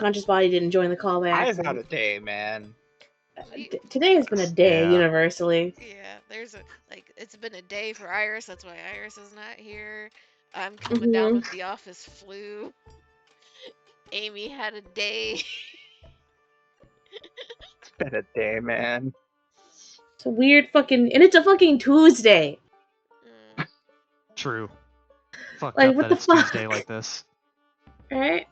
Conscious Body didn't join the call by I accident. had a day, man. Today has been a day universally. Yeah, it's been a day for Iris. That's why Iris is not here. I'm coming down with the office flu. Amy had a day. It's been a day, man. It's a weird fucking, and it's a fucking Tuesday. True. Fucked Like, up what that the it's fuck? Tuesday like this. Alright.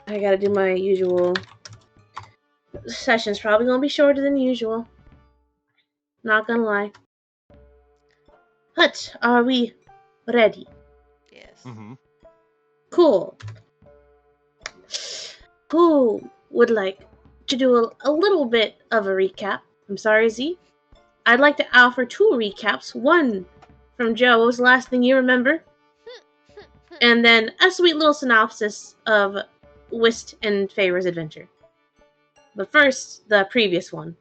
I gotta do my usual. Session's probably gonna be shorter than usual. Not gonna lie. But are we ready? Yes. Mm-hmm. Cool. Who would like to do a little bit of a recap? I'm sorry, Z. I'd like to offer 2 recaps. One from Joe. What was the last thing you remember? And then a sweet little synopsis of Whist and Favor's adventure. But first, the previous one.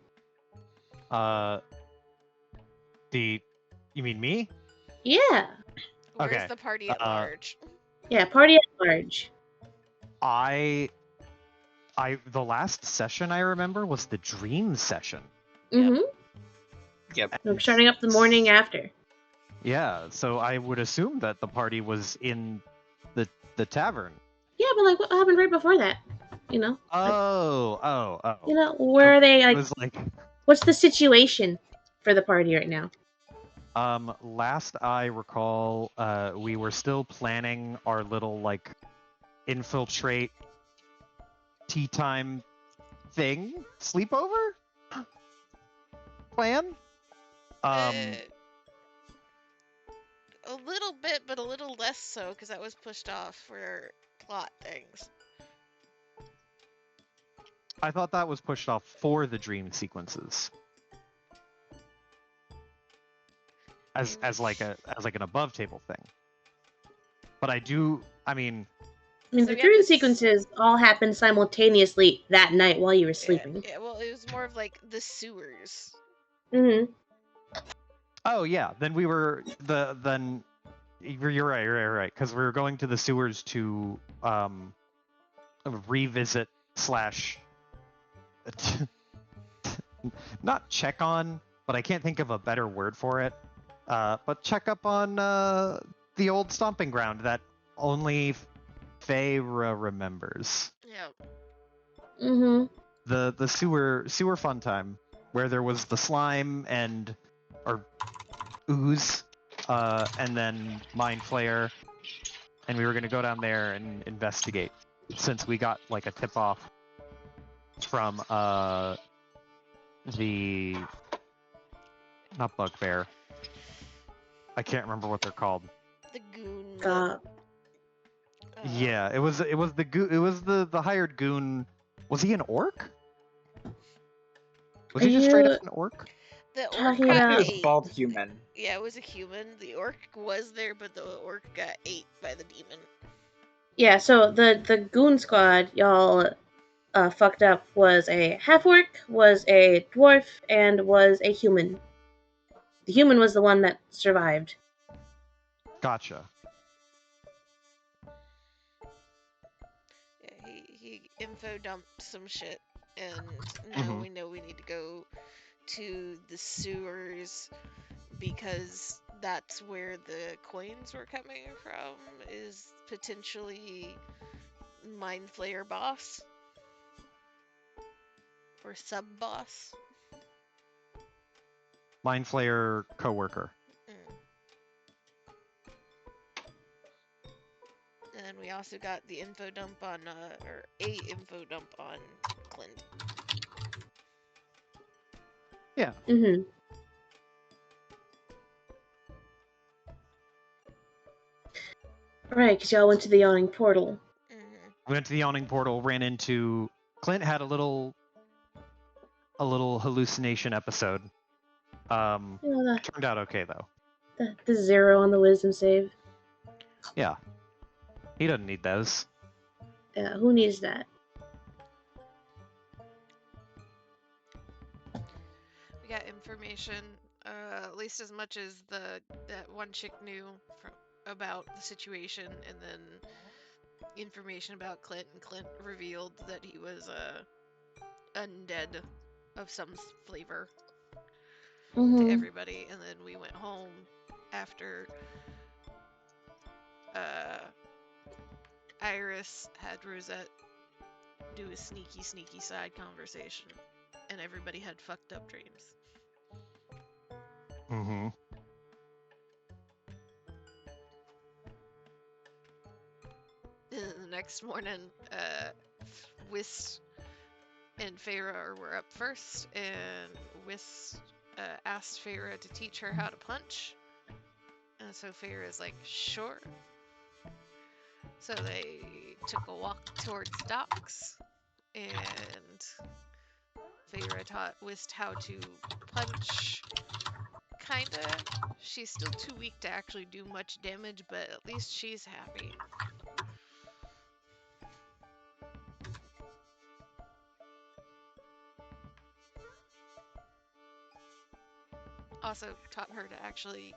You mean me? Yeah. Where's Okay. the party at large? Yeah, party at large. The last session I remember was the dream session. Mm-hmm. Yep. We're starting up the morning after. Yeah, so I would assume that the party was in the tavern. Yeah, but like, what happened right before that? You know? Oh. You know, where are they? Like, it was like, what's the situation for the party right now? Last I recall, we were still planning our little like infiltrate tea time thing, sleepover plan. A little bit, but a little less so, because that was pushed off for plot things. I thought that was pushed off for the dream sequences. As like an above table thing. But I mean the dream sequences all happened simultaneously that night while you were sleeping. Yeah, well, it was more of like the sewers. Mm-hmm. Oh yeah, then you're right, because we were going to the sewers to revisit slash not check on, but I can't think of a better word for it. But check up on the old stomping ground that only Feyre remembers. Yeah. Mm-hmm. The sewer fun time where there was the slime or ooze, and then mind flayer, and we were gonna go down there and investigate since we got like a tip off from the not bugbear. I can't remember what they're called. The goon. Yeah, it was the hired goon. Was he an orc? Was he just straight up an orc? The orc got It was ate. bald human. Yeah, it was a human. The orc was there, but the orc got ate by the demon. Yeah, so the goon squad y'all fucked up was a half-orc, was a dwarf, and was a human. The human was the one that survived. Gotcha. Yeah, he info dumped some shit, and now we know we need to go to the sewers because that's where the coins were coming from, is potentially Mind Flayer boss or sub boss. Mind Flayer coworker. And we also got the info dump on, or a info dump on Clint. Yeah. Mm-hmm. Right, because y'all went to the yawning portal. We went to the yawning portal, ran into Clint, had a little hallucination episode. Turned out okay though. The 0 on the wisdom save. Yeah. He doesn't need those. Yeah, who needs that? We got information At least as much as that one chick knew about the situation, and then information about Clint, and Clint revealed that he was undead of some flavor to everybody, and then we went home after Iris had Rosette do a sneaky side conversation, and everybody had fucked up dreams. Mm-hmm. The next morning, Whis and Feyre were up first, and Whis asked Feyre to teach her how to punch. And so Feyre is like, sure. So they took a walk towards docks, and Feyre taught Whis how to punch. Kinda. She's still too weak to actually do much damage, but at least she's happy. Also taught her to actually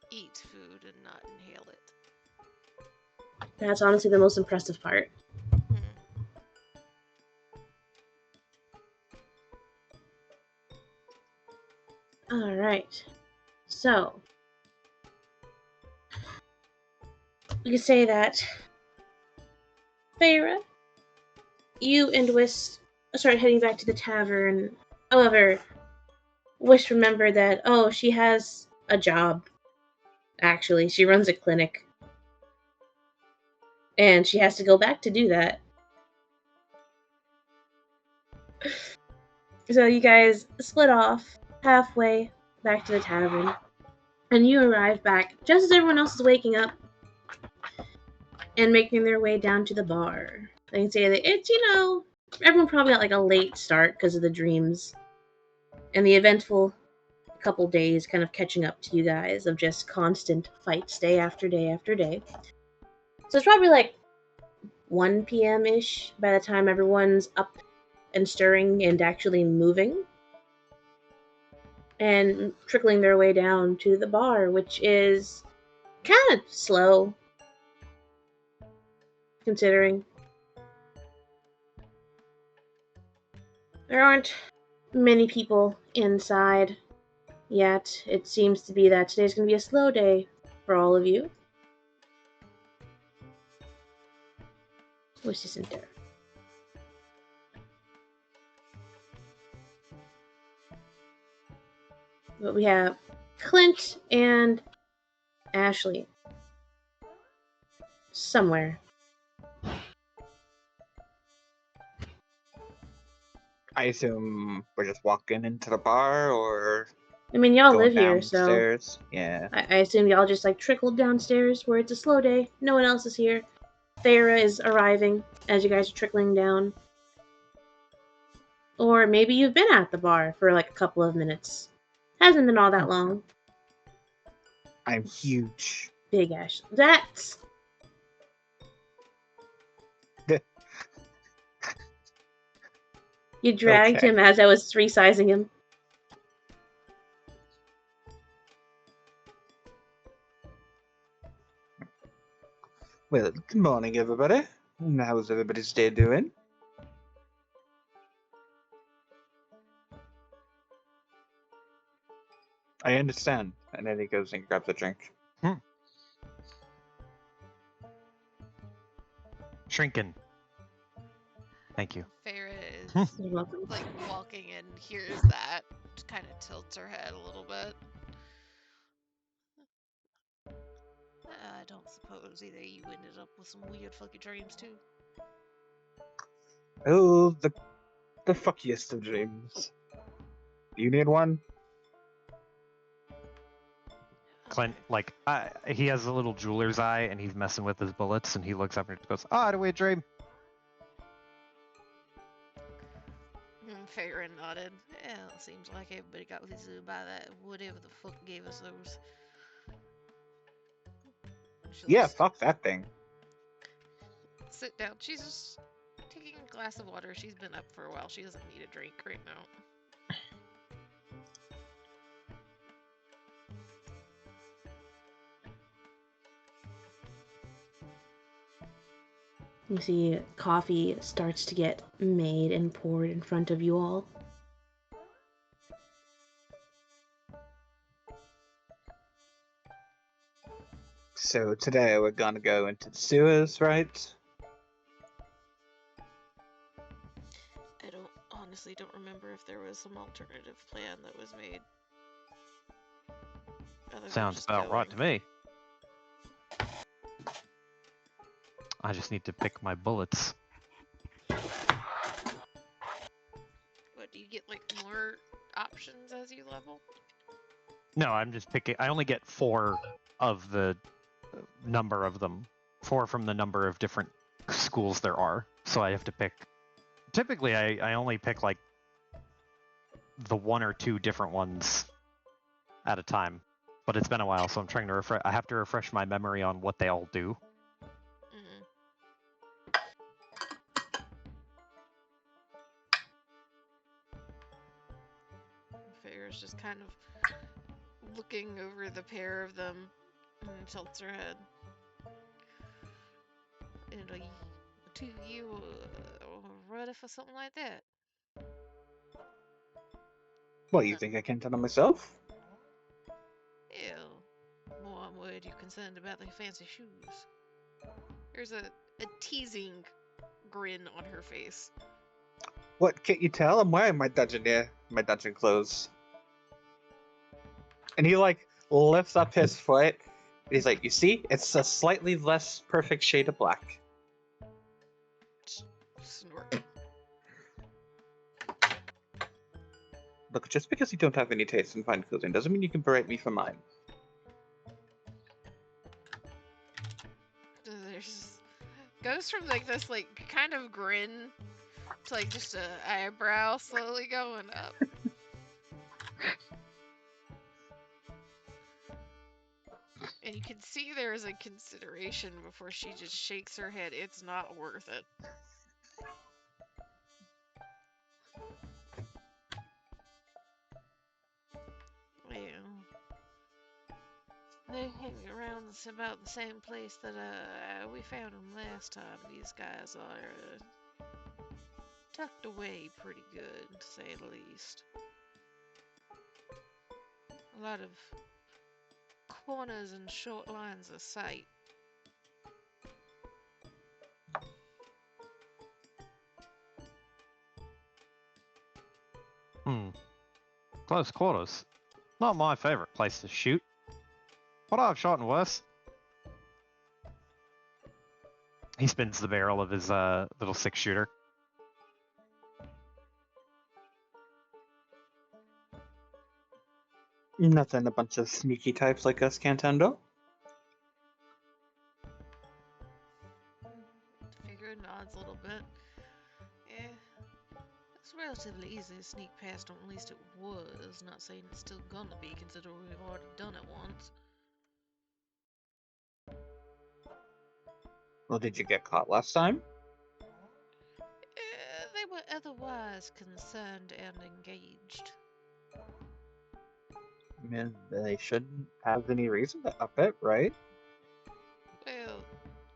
eat food and not inhale it. That's honestly the most impressive part. Alright. So, we could say that Feyre, you and Whis start heading back to the tavern. However, Whis remembered that, she has a job. Actually, she runs a clinic. And she has to go back to do that. So you guys split off halfway back to the tavern. And you arrive back just as everyone else is waking up and making their way down to the bar. I can say that it's, everyone probably got like a late start because of the dreams and the eventful couple days kind of catching up to you guys of just constant fights day after day after day. So it's probably like 1 p.m.-ish by the time everyone's up and stirring and actually moving and trickling their way down to the bar, which is kind of slow considering there aren't many people inside yet. It seems to be that today's going to be a slow day for all of you. Which isn't there. But we have Clint and Ashley somewhere. I assume we're just walking into the bar, or I mean, y'all going live here, so downstairs. Yeah. I assume y'all just like trickled downstairs where it's a slow day. No one else is here. Feyre is arriving as you guys are trickling down. Or maybe you've been at the bar for like a couple of minutes. Hasn't been all that long. I'm huge. Big Ash. That's... You dragged Okay. him as I was resizing him. Well, good morning, everybody. How's everybody's day doing? I understand. And then he goes and grabs a drink. Shrinking. Thank you. Feyre is You're welcome. like walking and hears that, just kind of tilts her head a little bit. I don't suppose either you ended up with some weird fucking dreams too. Oh, the fuckiest of dreams. You need one? Clint, like, he has a little jeweler's eye, and he's messing with his bullets, and he looks up and goes, "Oh, I had a weird dream." Feyre nodded. Yeah, it seems like everybody got visited by that whatever the fuck gave us those. Yeah, fuck that thing. Sit down. She's just taking a glass of water. She's been up for a while. She doesn't need a drink right now. You see coffee starts to get made and poured in front of you all. So today we're gonna go into the sewers, right? I honestly don't remember if there was some alternative plan that was made. Other than Sounds just about right going. to me. I just need to pick my bullets. What, do you get like more options as you level? No, I'm just picking. I only get 4 of the number of them. 4 from the number of different schools there are. So I have to pick. Typically, I only pick like the 1 or 2 different ones at a time. But it's been a while, so I'm trying to refresh. I have to refresh my memory on what they all do. Mm-hmm. Figure's just kind of looking over the pair of them and tilts her head. And the two of you ready for something like that? What, you think I can't tell myself? Ew. More I'm worried you're concerned about their fancy shoes. There's a teasing grin on her face. What, can't you tell? I'm wearing my dungeon clothes. And he, like, lifts up his foot. And he's like, you see? It's a slightly less perfect shade of black. Snort. Look, just because you don't have any taste in fine clothing doesn't mean you can berate me for mine. There's goes from like this like kind of grin to like just a eyebrow slowly going up. And you can see there is a consideration before she just shakes her head. It's not worth it. Well, they hang around about the same place that we found them last time. These guys are tucked away pretty good, to say the least. A lot of corners and short lines of sight. Close quarters. Not my favorite place to shoot. But I've shot in worse. He spins the barrel of his little 6-shooter. Nothing a bunch of sneaky types like us can't handle. Figure nods a little bit. Yeah, it's relatively easy to sneak past them, at least it was. Not saying it's still gonna be, considering we've already done it once. Well, did you get caught last time? They were otherwise concerned and engaged. I mean, they shouldn't have any reason to up it, right? Well,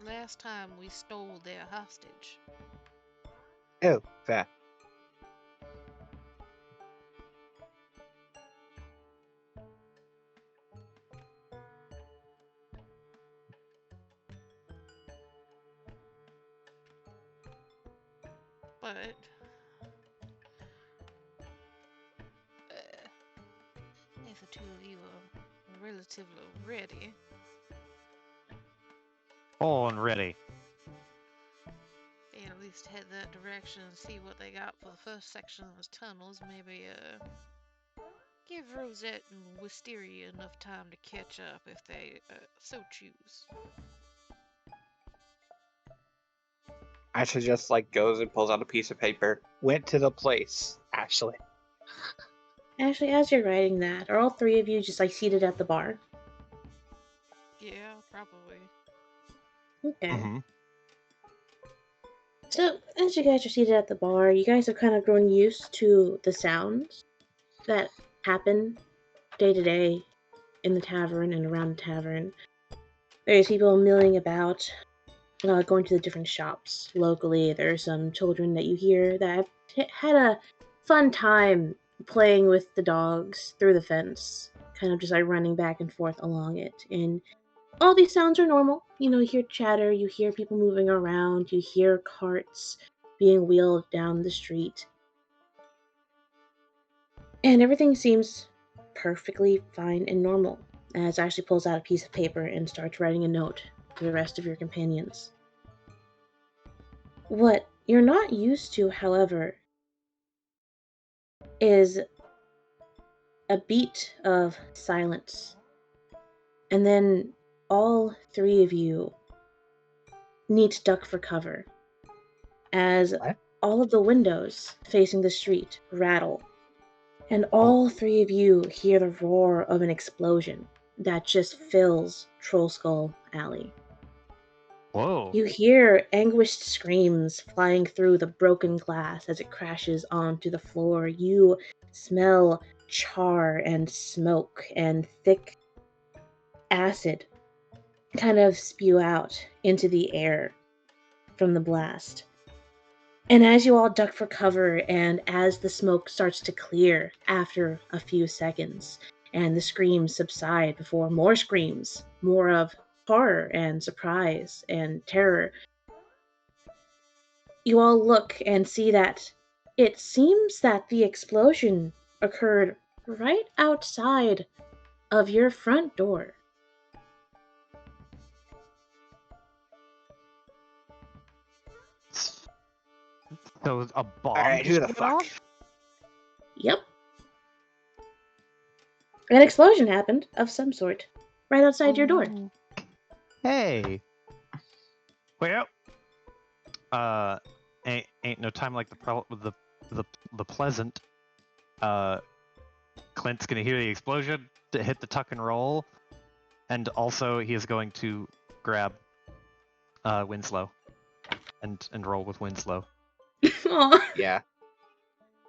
last time we stole their hostage. Oh, fair. But if the two of you are relatively ready, Oh, and ready. and at least head that direction and see what they got for the first section of those tunnels, maybe give Rosette and Wisteria enough time to catch up if they so choose. Ashley just, like, goes and pulls out a piece of paper. Went to the place, Ashley. Actually, as you're writing that, are all 3 of you just like seated at the bar? Yeah, probably. Okay. Mm-hmm. So, as you guys are seated at the bar, you guys have kind of grown used to the sounds that happen day to day in the tavern and around the tavern. There's people milling about, going to the different shops locally. There are some children that you hear that have had a fun time playing with the dogs through the fence, kind of just like running back and forth along it. And all these sounds are normal. You hear chatter, you hear people moving around, you hear carts being wheeled down the street. And everything seems perfectly fine and normal as Ashley pulls out a piece of paper and starts writing a note to the rest of your companions. What you're not used to, however, is a beat of silence. And then all three of you need to duck for cover as What? all of the windows facing the street rattle. And all three of you hear the roar of an explosion that just fills Troll Skull Alley. Whoa. You hear anguished screams flying through the broken glass as it crashes onto the floor. You smell char and smoke and thick acid kind of spew out into the air from the blast. And as you all duck for cover, and as the smoke starts to clear after a few seconds, and the screams subside before more screams, more of horror and surprise and terror, you all look and see that it seems that the explosion occurred right outside of your front door. So a bomb Alright, who just the went fuck? off? Yep. An explosion happened of some sort right outside your door. Ooh. Hey. Well, ain't no time like the pleasant. Clint's gonna hear the explosion to hit the tuck and roll, and also he is going to grab Winslow and roll with Winslow. Aw. Yeah,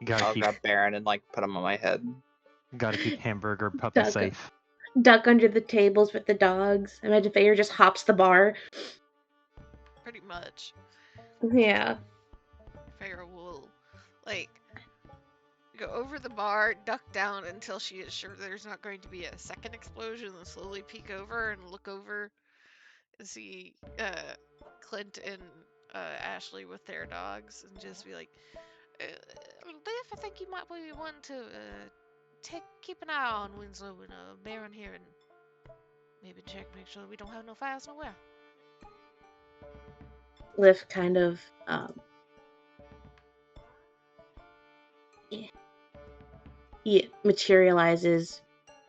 You gotta I'll keep grab Baron and put him on my head. gotta keep Hamburger Puppy Duck. safe. Duck under the tables with the dogs. Imagine Fayer just hops the bar. Pretty much. Yeah. Farrah will, go over the bar, duck down until she is sure there's not going to be a second explosion, and slowly peek over and look over and see Clint and Ashley with their dogs, and just be like, Liv, I think you might be wanting to keep an eye on Winslow and Baron here, and maybe make sure we don't have no fires nowhere. Liv kind of he materializes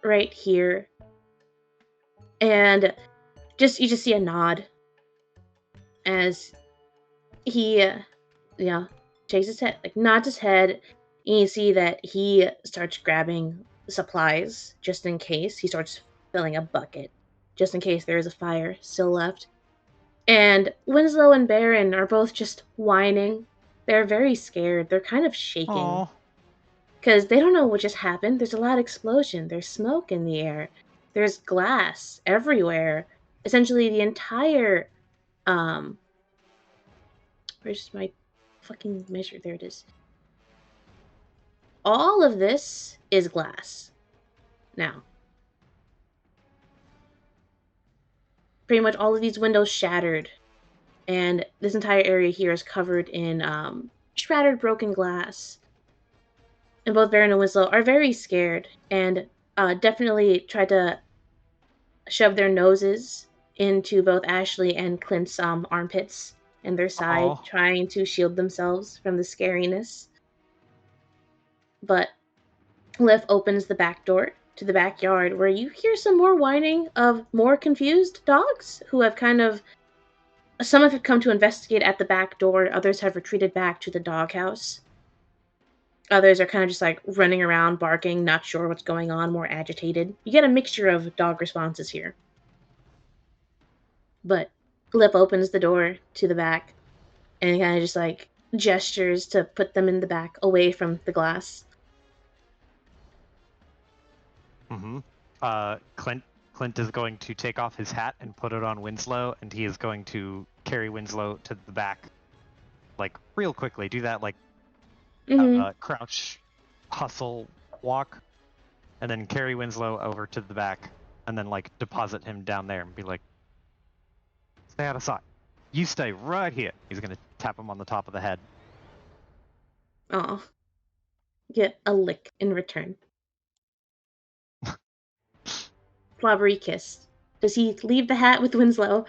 right here, and you just see a nod as he shakes his head, nods his head, and you see that he starts grabbing supplies just in case. He starts filling a bucket just in case there is a fire still left. And Winslow and Baron are both just whining. They're very scared. They're kind of shaking. Aw. Because they don't know what just happened. There's a loud explosion. There's smoke in the air. There's glass everywhere. Essentially, the entire, where's my fucking measure? There it is. All of this is glass. Now. Pretty much all of these windows shattered. And this entire area here is covered in, shattered broken glass. And both Baron and Winslow are very scared and definitely try to shove their noses into both Ashley and Clint's armpits and their side, Aw. trying to shield themselves from the scariness. But Liv opens the back door to the backyard where you hear some more whining of more confused dogs who have some have come to investigate at the back door, others have retreated back to the doghouse. Others are kind of just running around, barking, not sure what's going on, more agitated. You get a mixture of dog responses here. But Lip opens the door to the back and kind of just gestures to put them in the back away from the glass. Mm-hmm. Clint Clint is going to take off his hat and put it on Winslow, and he is going to carry Winslow to the back, like real quickly. Do that like crouch, hustle, walk, and then carry Winslow over to the back, and then like deposit him down there and be like, "Stay out of sight. You stay right here." He's gonna tap him on the top of the head. Aw. Get a lick in return. Flobbery kiss. Does he leave the hat with Winslow?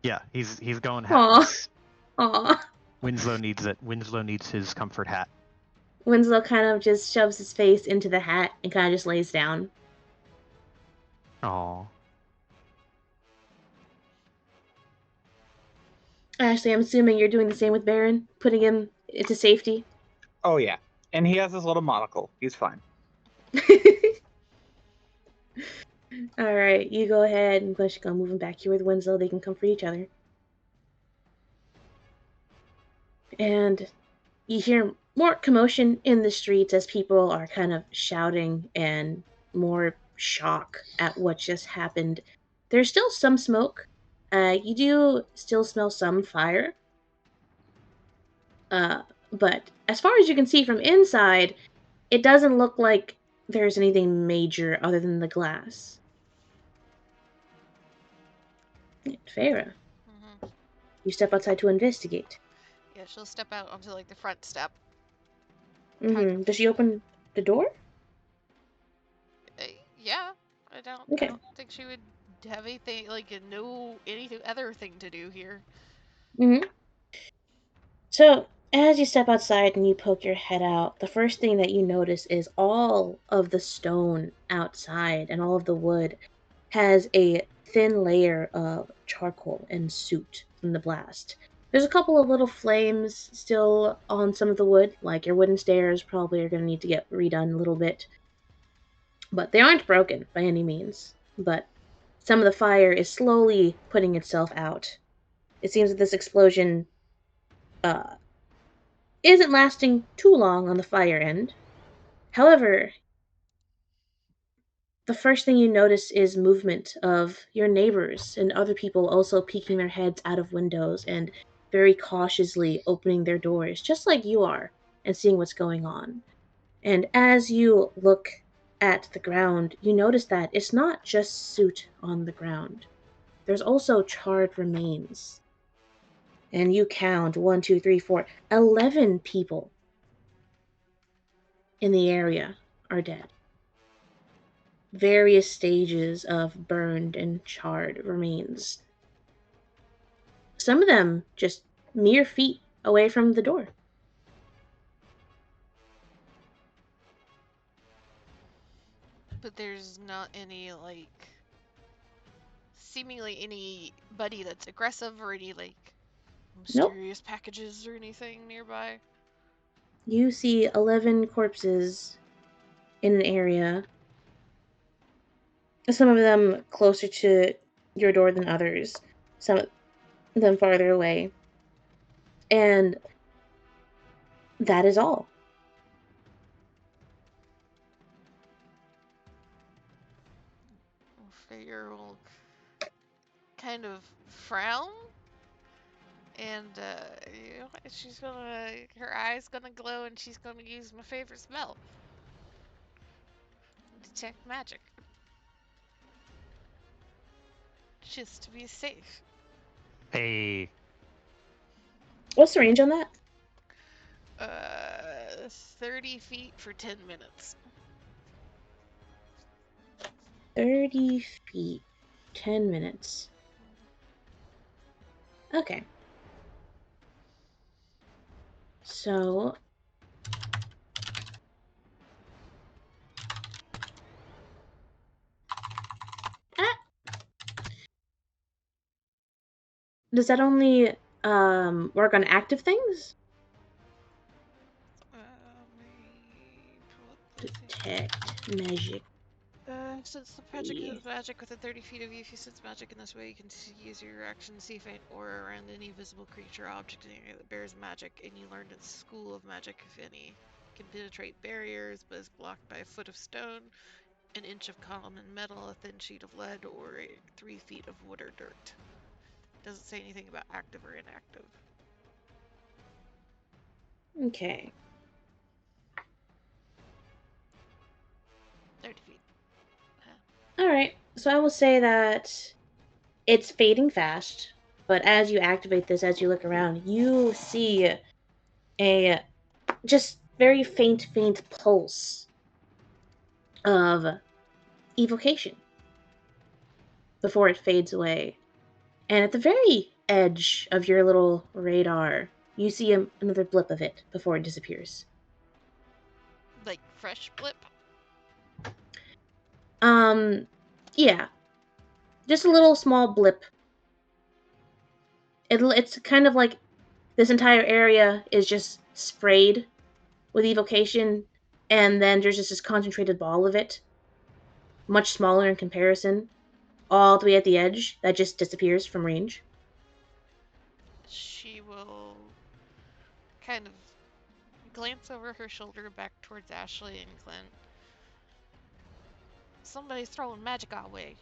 Yeah, he's going Aw. hatless. Aw. Winslow needs it. Winslow needs his comfort hat. Winslow kind of just shoves his face into the hat and kind of just lays down. Oh. Ashley, I'm assuming you're doing the same with Baron, putting him into safety. Oh yeah, and he has his little monocle. He's fine. Alright, you go ahead and push go moving back here with Winslow. They can comfort each other. And you hear more commotion in the streets as people are kind of shouting and more shock at what just happened. There's still some smoke. You do still smell some fire. But as far as you can see from inside, it doesn't look like there's anything major other than the glass. Farah, you step outside to investigate. Yeah, she'll step out onto like the front step. Does she open the door? Yeah, I don't think she would have anything like any other thing to do here. So as you step outside and you poke your head out, the first thing that you notice is all of the stone outside and all of the wood has a thin layer of charcoal and soot from the blast. There's a couple of little flames still on some of the wood, like your wooden stairs probably are going to need to get redone a little bit. But they aren't broken by any means. But some of the fire is slowly putting itself out. It seems that this explosion isn't lasting too long on the fire end. However, the first thing you notice is movement of your neighbors and other people also peeking their heads out of windows and very cautiously opening their doors, just like you are, and seeing what's going on. And as you look at the ground, you notice that it's not just soot on the ground. There's also charred remains. And you count 1, 2, 3, 4, 11 people in the area are dead. Various stages of burned and charred remains. Some of them just mere feet away from the door. But there's not any seemingly anybody that's aggressive or any mysterious packages or anything nearby. You see 11 corpses in an area. Some of them closer to your door than others. Some of them farther away. And that is all. Figure will kind of frown, and she's her eyes gonna glow, and she's gonna use my favorite spell, detect magic, just to be safe. Hey. What's the range on that? 30 feet for 10 minutes. 30 feet, 10 minutes. Okay. So... Does that only work on active things? Detect magic. Since the project is magic within 30 feet of you, if you sense magic in this way, you can use your action to see faint aura around any visible creature or object in the area that bears magic, and you learned in School of Magic, if any. Can penetrate barriers, but is blocked by a foot of stone. an inch of common metal, a thin sheet of lead, or 3 feet of wood or dirt. Doesn't say anything about active or inactive. Okay. 30 feet. Alright, so I will say that it's fading fast, but as you activate this, as you look around, you see a just very faint pulse of evocation before it fades away. And at the very edge of your little radar, you see another blip of it before it disappears. Like fresh blip? Yeah. Just a little small blip. It's kind of like this entire area is just sprayed with evocation, and then there's just this concentrated ball of it, much smaller in comparison, all the way at the edge, that just disappears from range. She will kind of glance over her shoulder back towards Ashley and Clint. Somebody's throwing magic our way.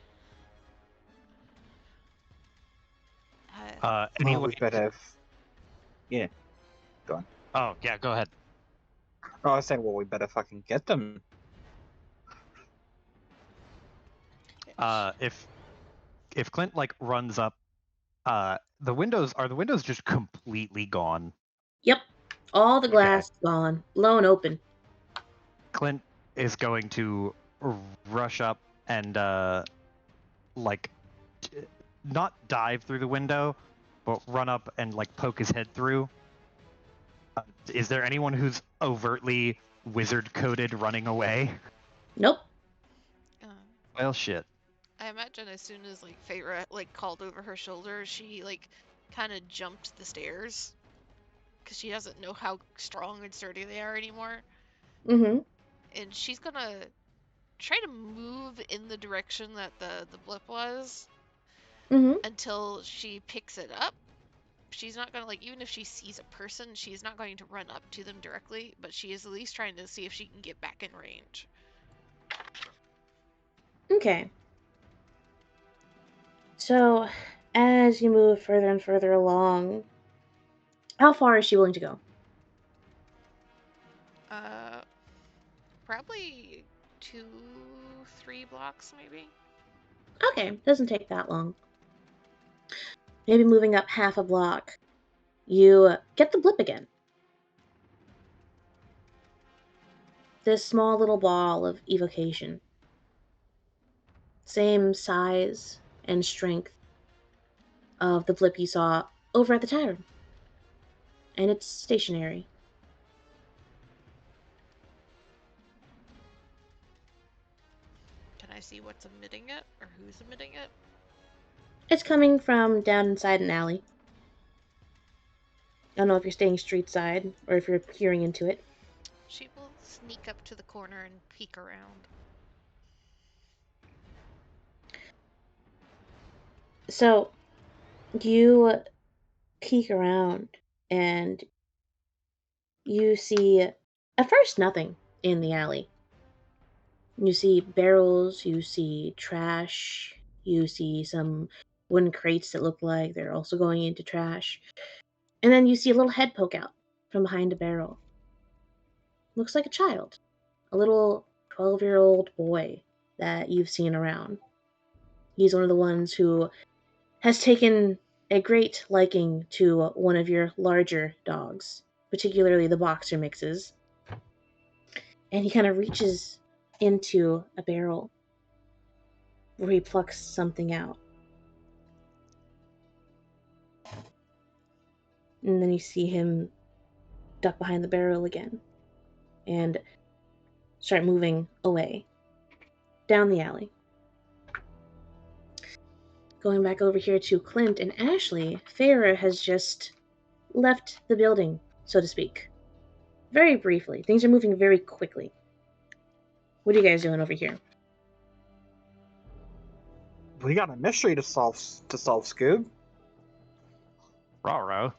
Well, Anyway. we better have... Yeah. Go on. Oh, yeah, go ahead. Oh, I was saying, well, we better fucking get them. If Clint like runs up, the windows just completely gone. Yep. All the glass gone, blown open. Clint is going to rush up and like not dive through the window, but run up and like poke his head through. Is there anyone who's overtly wizard coded running away? Nope. Well, shit. I imagine as soon as like Feyre like called over her shoulder, she like kind of jumped the stairs because she doesn't know how strong and sturdy they are anymore. Mm-hmm. And she's gonna try to move in the direction that the blip was until she picks it up. She's not gonna, like, even if she sees a person, she's not going to run up to them directly, but she is at least trying to see if she can get back in range. Okay. So, as you move further and further along, how far is she willing to go? Probably 2-3 blocks, maybe. Okay, doesn't take that long. Maybe moving up half a block, you get the blip again. This small little ball of evocation. Same size and strength of the blip you saw over at the tavern. And it's stationary. Can I see what's emitting it, or who's emitting it? It's coming from down inside an alley. I don't know if you're staying street side or if you're peering into it. She will sneak up to the corner and peek around. So, you peek around and you see, at first, nothing in the alley. You see barrels, you see trash, you see some wooden crates that look like they're also going into trash. And then you see a little head poke out from behind a barrel. Looks like a child. A little 12-year-old boy that you've seen around. He's one of the ones who has taken a great liking to one of your larger dogs, particularly the boxer mixes. And he kind of reaches into a barrel where he plucks something out. And then you see him duck behind the barrel again and start moving away down the alley. Going back over here to Clint and Ashley, Feyre has just left the building, so to speak. Very briefly. Things are moving very quickly. What are you guys doing over here? We got a mystery to solve, Scoob. Raro.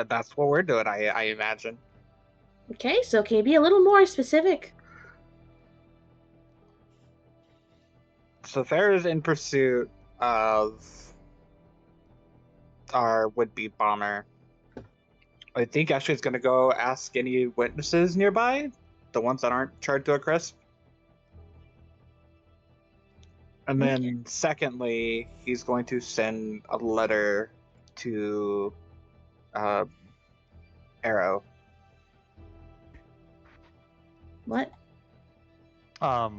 but that's what we're doing, I imagine. Okay, so can you be a little more specific? So Farrah's in pursuit of our would-be bomber. I think Ashley's gonna go ask any witnesses nearby, the ones that aren't charred to a crisp. And then, secondly, he's going to send a letter to uh, Arrow. What? I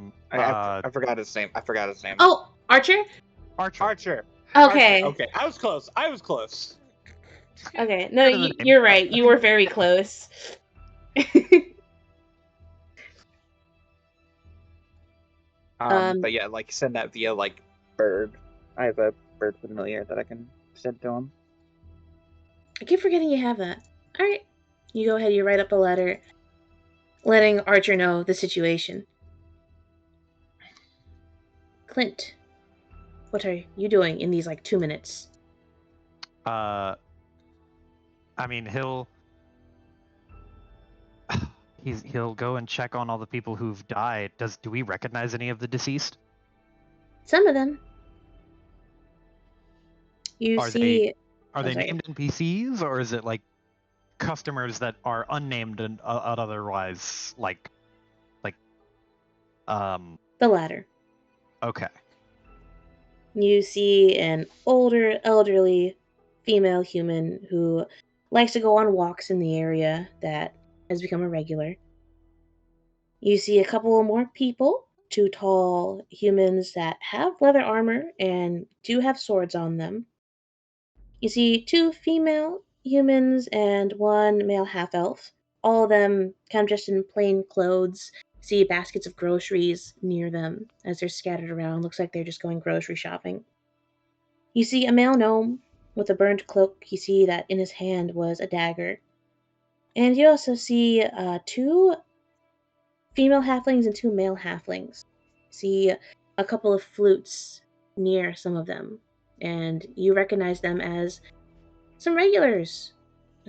forgot his name. Oh, Archer? Archer. Archer. Okay. Archer. Okay, I was close. Okay, no, Better than the name. you're right. You were very close. But yeah, like send that via like bird. I have a bird familiar that I can send to him. I keep forgetting you have that. Alright. You go ahead, you write up a letter letting Archer know the situation. Clint, what are you doing in these like 2 minutes? I mean, he'll go and check on all the people who've died. Do we recognize any of the deceased? Some of them. You Are see. they sorry. named NPCs, or is it like customers that are unnamed and otherwise like The latter. Okay. You see an older, elderly female human who likes to go on walks in the area that has become a regular. You see a couple more people, 2 tall humans that have leather armor and do have swords on them. You see 2 female humans and 1 male half elf, all of them kind of just in plain clothes. See baskets of groceries near them as they're scattered around. Looks like they're just going grocery shopping. You see a male gnome with a burned cloak. You see that in his hand was a dagger. And you also see 2 female halflings and 2 male halflings. See a couple of flutes near some of them. And you recognize them as some regulars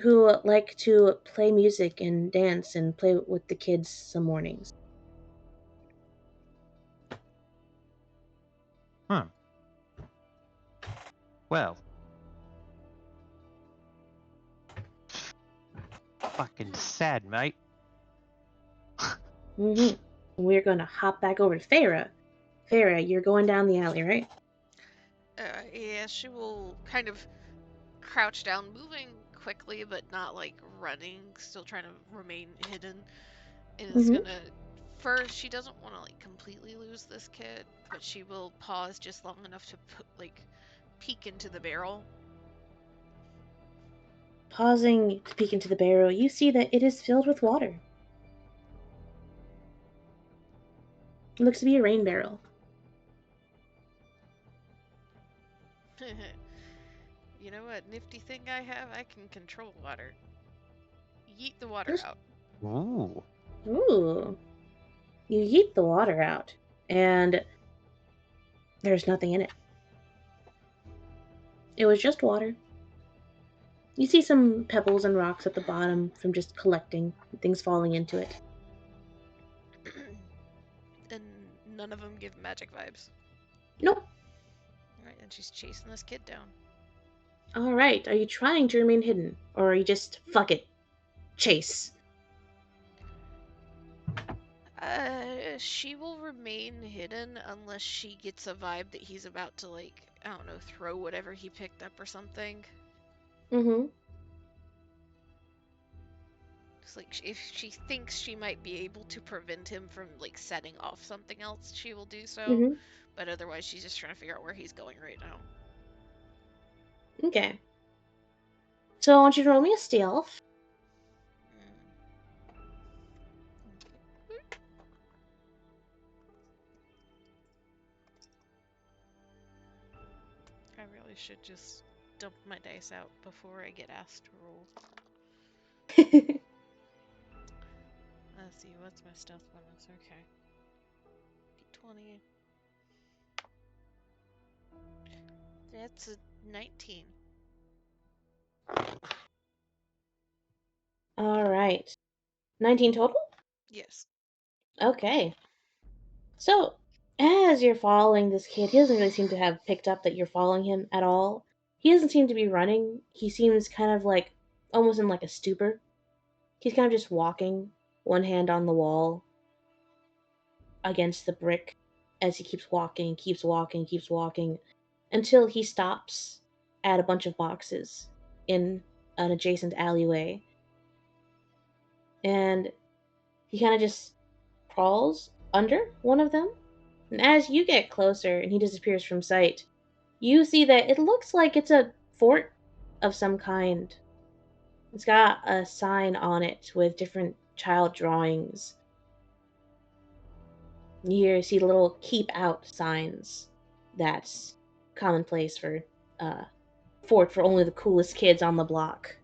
who like to play music and dance and play with the kids some mornings. Huh. Well. Fucking sad, mate. Mm-hmm. We're going to hop back over to Farah. Farah, you're going down the alley, right? Yeah, she will kind of crouch down, moving quickly, but not like running, still trying to remain hidden. And is gonna, first, she doesn't want to like completely lose this kid, but she will pause just long enough to peek into the barrel. Pausing to peek into the barrel, you see that it is filled with water. It looks to be a rain barrel. You know what nifty thing I have? I can control water. Yeet the water out. Ooh. Ooh. You yeet the water out, and there's nothing in it. It was just water. You see some pebbles and rocks at the bottom from just collecting, things falling into it. And none of them give magic vibes. Nope. Alright, and she's chasing this kid down. Alright, are you trying to remain hidden? Or are you just, fuck it, chase? She will remain hidden unless she gets a vibe that he's about to, like, I don't know, throw whatever he picked up or something. Mm-hmm. It's like, if she thinks she might be able to prevent him from, like, setting off something else, she will do so. Mm-hmm. But otherwise, she's just trying to figure out where he's going right now. Okay. So I want you to roll me a stealth. I really should just dump my dice out before I get asked to roll. Let's see, what's my stealth bonus? Okay. D20. That's a 19. Alright. 19 total? Yes. Okay. So, as you're following this kid, he doesn't really seem to have picked up that you're following him at all. He doesn't seem to be running. He seems kind of like almost in like a stupor. He's kind of just walking, one hand on the wall against the brick as he keeps walking, keeps walking, keeps walking until he stops at a bunch of boxes in an adjacent alleyway. And he kind of just crawls under one of them. And as you get closer and he disappears from sight, you see that it looks like it's a fort of some kind. It's got a sign on it with different child drawings. You see little keep out signs. That's commonplace for fort for only the coolest kids on the block.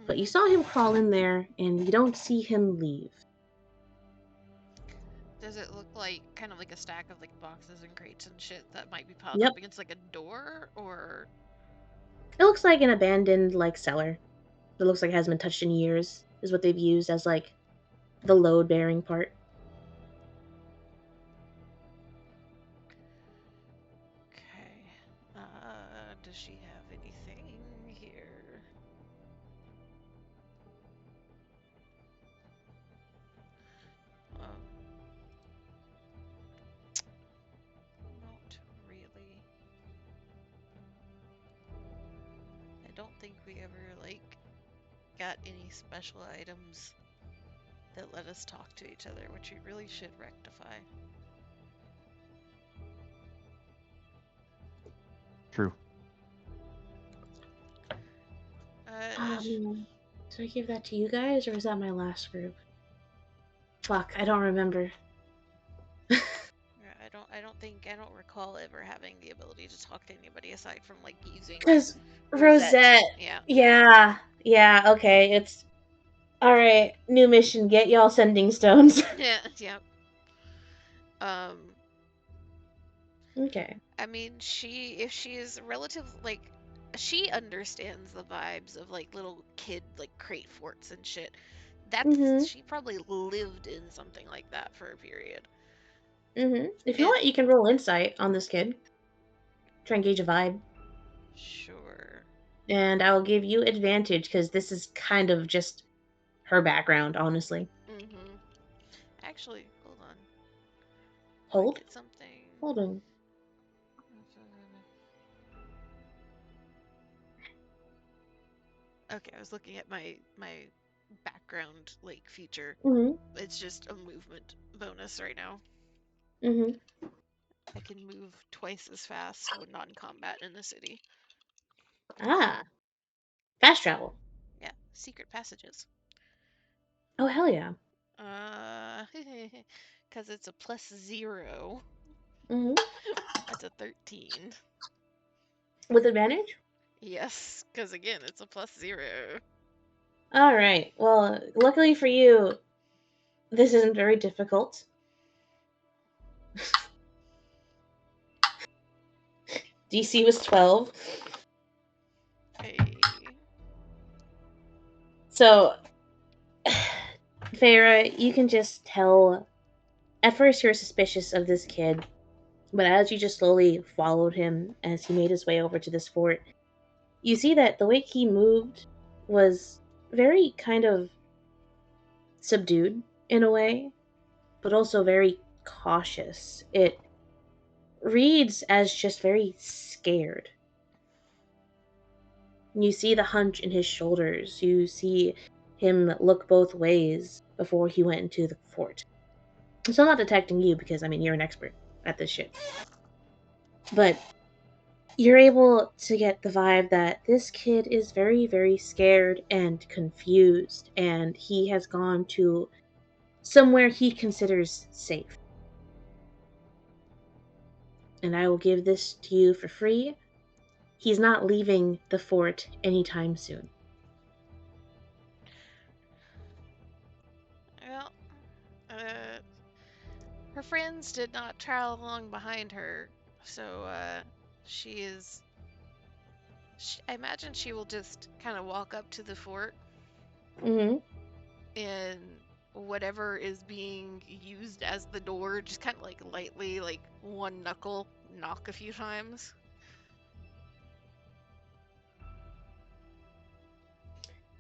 But you Mhm. saw him crawl in there and you don't see him leave. Does it look like kind of like a stack of like boxes and crates and shit that might be piled Yep. up against like a door, or? It looks like an abandoned like cellar. It looks like it hasn't been touched in years, is what they've used as like the load bearing part. Okay. Does she have anything here? Not really. I don't think we ever like got any special items that let us talk to each other, which we really should rectify. True. Did I give that to you guys or was that my last group? Fuck, I don't remember. I don't recall ever having the ability to talk to anybody aside from like using Because Rosette. Yeah. Yeah, okay. It's. Alright, new mission. Get y'all sending stones. Yeah, yeah. Um, Okay. I mean, if she is relative, like, she understands the vibes of like little kid like crate forts and shit. Mm She probably lived in something like that for a period. hmm. Mm hmm. If you And want, you can roll insight on this kid. Try and gauge a vibe. sure. And I will give you advantage because this is kind of just her background, honestly. Mm-hmm. Actually, hold on. Do I Hold? get something? Hold on. Okay, I was looking at my background like feature. Mm It's just a movement bonus right now. hmm. Mm hmm. I can move twice as fast when non-combat in the city. Ah. Fast travel. Yeah, secret passages. Oh, hell yeah. Because it's a +0. Mm That's a 13. hmm. With advantage? Yes, because again, it's a +0. Alright. Well, luckily for you, this isn't very difficult. DC was 12. Hey. So, Feyre, you can just tell. At first, you were suspicious of this kid, but as you just slowly followed him as he made his way over to this fort, you see that the way he moved was very kind of subdued in a way, but also very cautious. It reads as just very scared. You see the hunch in his shoulders. You see him look both ways before he went into the fort. I'm still not detecting you because, I mean, you're an expert at this shit. But you're able to get the vibe that this kid is very, very scared and confused, and he has gone to somewhere he considers safe. And I will give this to you for free. He's not leaving the fort anytime soon. Well, uh, her friends did not trail along behind her, so she is. I imagine she will just kind of walk up to the fort Mm-hmm. And whatever is being used as the door, just kind of like lightly, like one knuckle, knock a few times.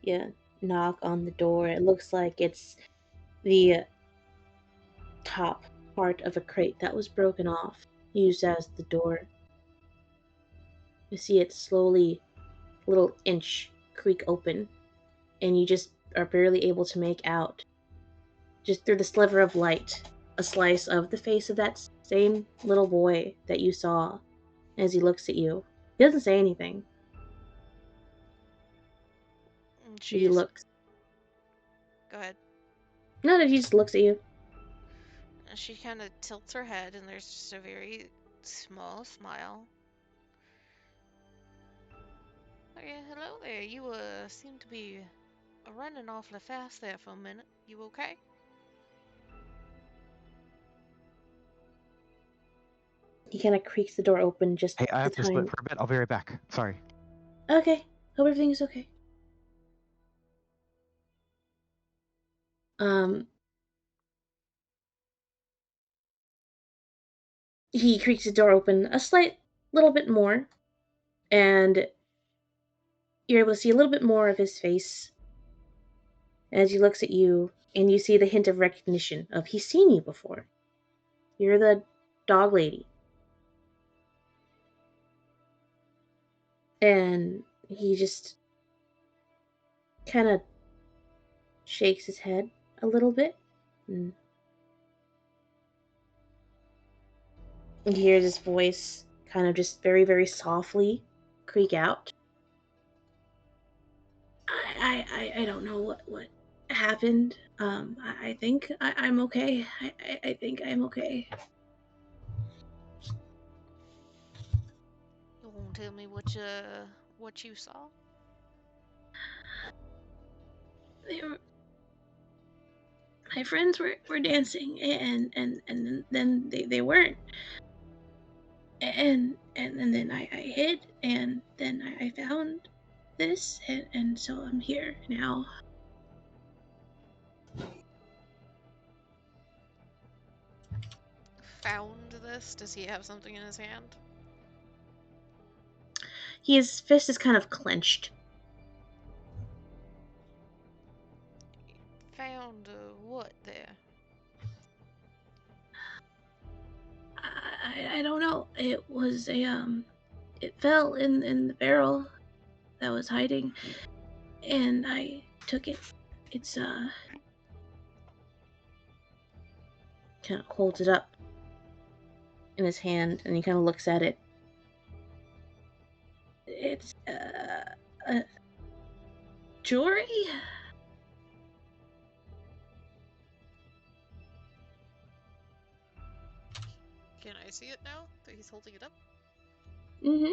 You knock on the door. It looks like it's the top part of a crate that was broken off, used as the door. You see it slowly, a little inch, creak open, and you just are barely able to make out, just through the sliver of light, a slice of the face of that same little boy that you saw as he looks at you. He doesn't say anything. And He she's. looks. Go ahead. No, he just looks at you. And she kind of tilts her head, and there's just a very small smile. Oh, yeah, hello there. You, seem to be running awfully fast there for a minute. You okay? He kind of creaks the door open just Hey, I the have to split time. for a bit. I'll be right back. Sorry. Okay, hope everything is okay. Um, he creaks the door open a slight little bit more, and you're able to see a little bit more of his face as he looks at you, and you see the hint of recognition of he's seen you before. You're the dog lady. And he just kind of shakes his head a little bit, and you hear his voice kind of just very, very softly creak out. I don't know what happened. I think I'm okay. I think I'm okay. You won't tell me what you saw? They were, my friends were dancing, and then they weren't. And then I hid, and then I found this, and so I'm here now. Found this? Does he have something in his hand? His fist is kind of clenched. Found, what there? I don't know. It was it fell in the barrel that was hiding, and I took it. It's kind of holds it up in his hand, and he kind of looks at it. It's jewelry. Can I see it now that he's holding it up? Mm-hmm.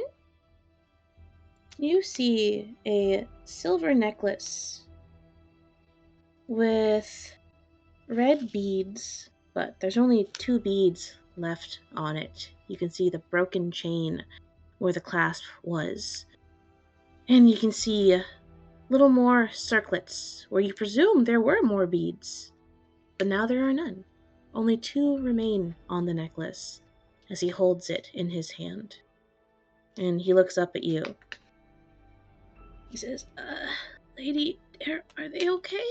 You see a silver necklace with red beads, but there's only 2 beads left on it. You can see the broken chain where the clasp was. And you can see little more circlets where you presume there were more beads. But now there are none. Only 2 remain on the necklace as he holds it in his hand. And he looks up at you. He says, lady, are they okay?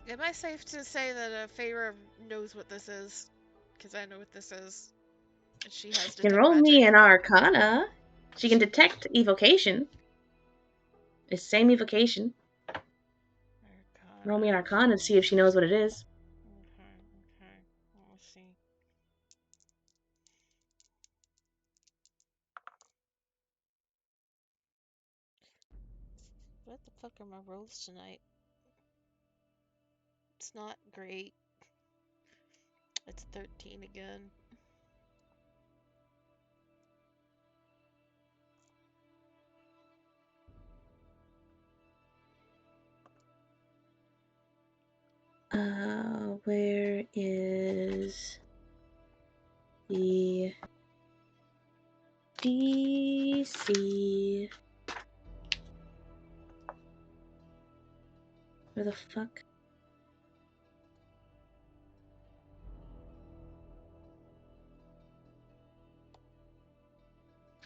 Am I safe to say that Feyre knows what this is? Because I know what this is. And she has You can detect roll me magic. an arcana. She can detect evocation. It's the same evocation. Roll me an arcana to see if she knows what it is. Okay. Let's see. What the fuck are my rolls tonight? It's not great. It's 13 again. Where is the DC Where the fuck?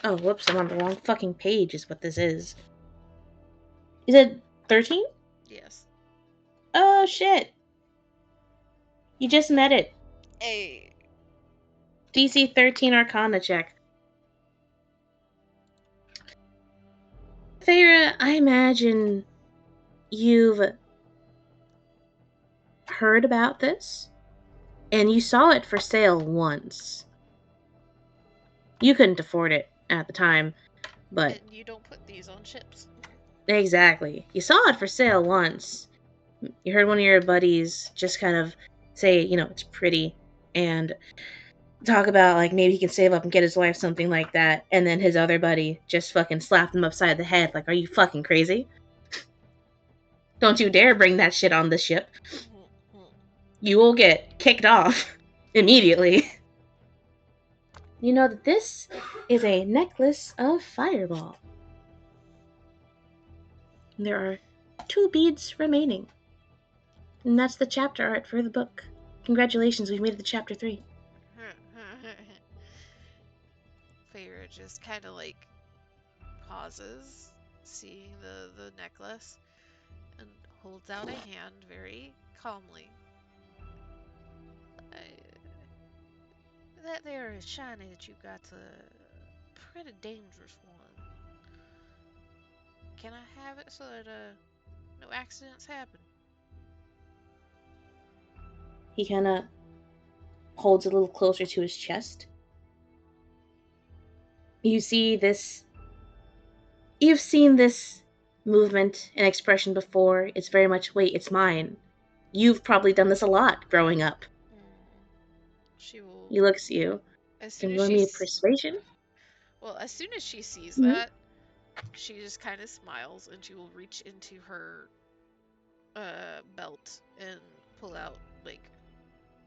Oh, whoops, I'm on the wrong fucking page is what this is. You said 13? Yes. Oh, shit. You just met it. Hey. DC 13 Arcana check. Feyre, I imagine you've heard about this, and you saw it for sale once. You couldn't afford it at the time, but... And you don't put these on ships. Exactly. You saw it for sale once. You heard one of your buddies just kind of say, it's pretty, and talk about, like, maybe he can save up and get his wife something like that, and then his other buddy just fucking slapped him upside the head, like, are you fucking crazy? Don't you dare bring that shit on the ship. You will get kicked off immediately. You know that this is a necklace of fireball. There are 2 beads remaining. And that's the chapter art for the book. Congratulations, we've made it to chapter 3. Feyre just kind of like pauses, seeing the necklace, and holds out a hand very calmly. That there is shiny that you got's a pretty dangerous one. Can I have it so that no accidents happen? He kind of holds a little closer to his chest. You see this. You've seen this movement and expression before. It's very much, wait, it's mine. You've probably done this a lot growing up. She will. He looks at you. As soon Can as roll me a persuasion? Well, as soon as she sees Mhm. that, she just kind of smiles and she will reach into her belt and pull out like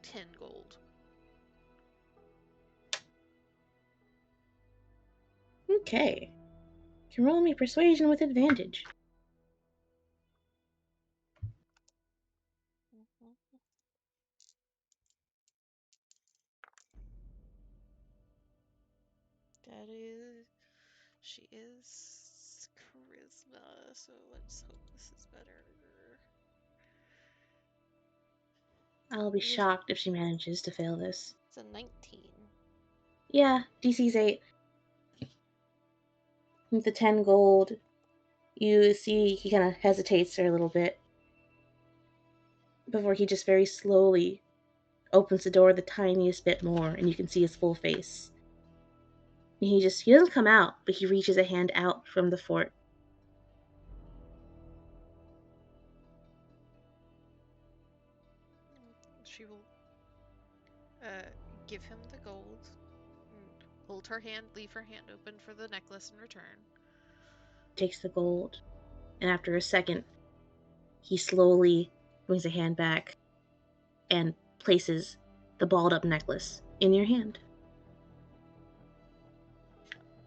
10 gold. Okay. Can roll me persuasion with advantage. That is, she is charisma, so let's hope this is better. I'll be shocked if she manages to fail this. It's a 19. Yeah, DC's 8. With the 10 gold, you see he kind of hesitates there a little bit before he just very slowly opens the door the tiniest bit more, and you can see his full face. And he doesn't come out, but he reaches a hand out from the fort. She will give him the gold, hold her hand, leave her hand open for the necklace in return. Takes the gold, and after a second, he slowly brings a hand back and places the balled up necklace in your hand.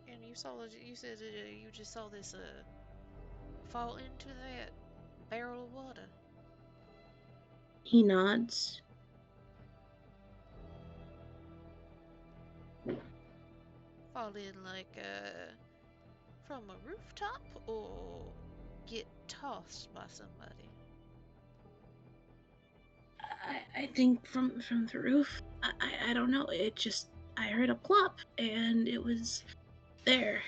And you said you just saw this fall into that barrel of water. He nods. Fall in like from a rooftop or get tossed by somebody? I think from the roof. I don't know. I heard a plop and it was there.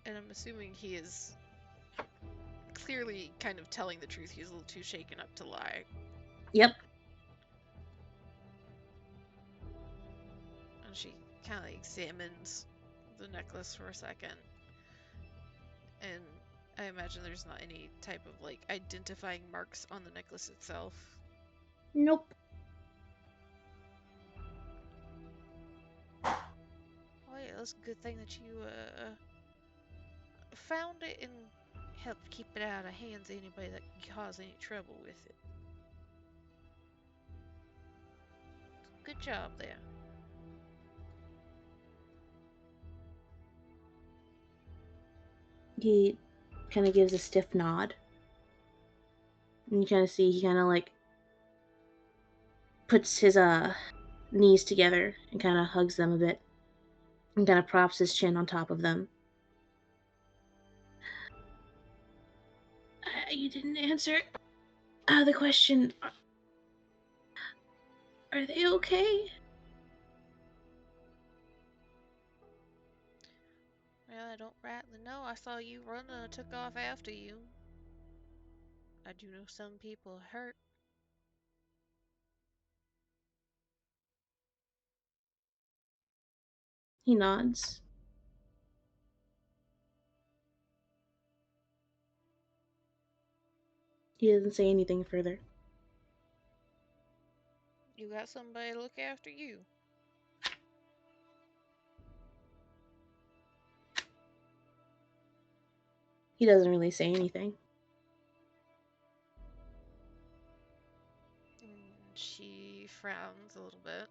And I'm assuming he is clearly kind of telling the truth. He's a little too shaken up to lie. Yep. And she kind of examines the necklace for a second. And I imagine there's not any type of like identifying marks on the necklace itself. Nope. Oh yeah, that's a good thing that you found it and helped keep it out of hands of anybody that can cause any trouble with it. Good job there. He kind of gives a stiff nod. And you kind of see he kind of like puts his knees together and kind of hugs them a bit. And kind of props his chin on top of them. You didn't answer the question. Are they okay? Well, I don't rightly know. I saw you run and I took off after you. I do know some people are hurt. He nods. He doesn't say anything further. You got somebody to look after you. He doesn't really say anything. She frowns a little bit.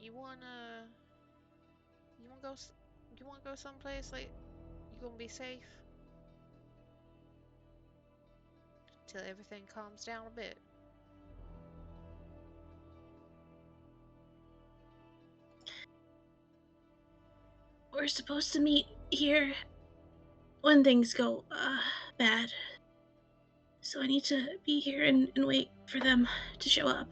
You wanna go? You wanna go someplace like you gonna be safe till everything calms down a bit? We're supposed to meet here when things go bad. So I need to be here and wait for them to show up.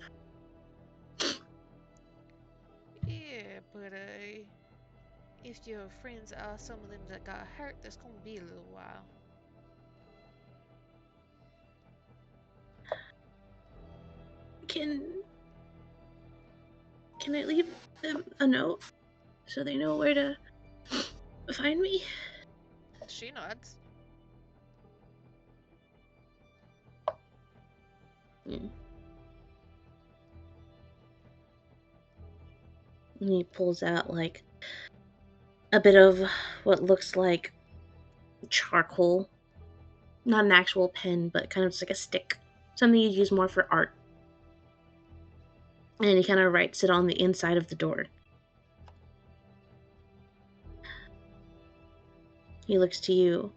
Yeah, but if your friends are some of them that got hurt, that's gonna be a little while. Can I leave them a note so they know where to find me? She nods. Mm. And he pulls out like a bit of what looks like charcoal. Not an actual pen, but kind of just like a stick. Something you'd use more for art. And he kind of writes it on the inside of the door. He looks to you,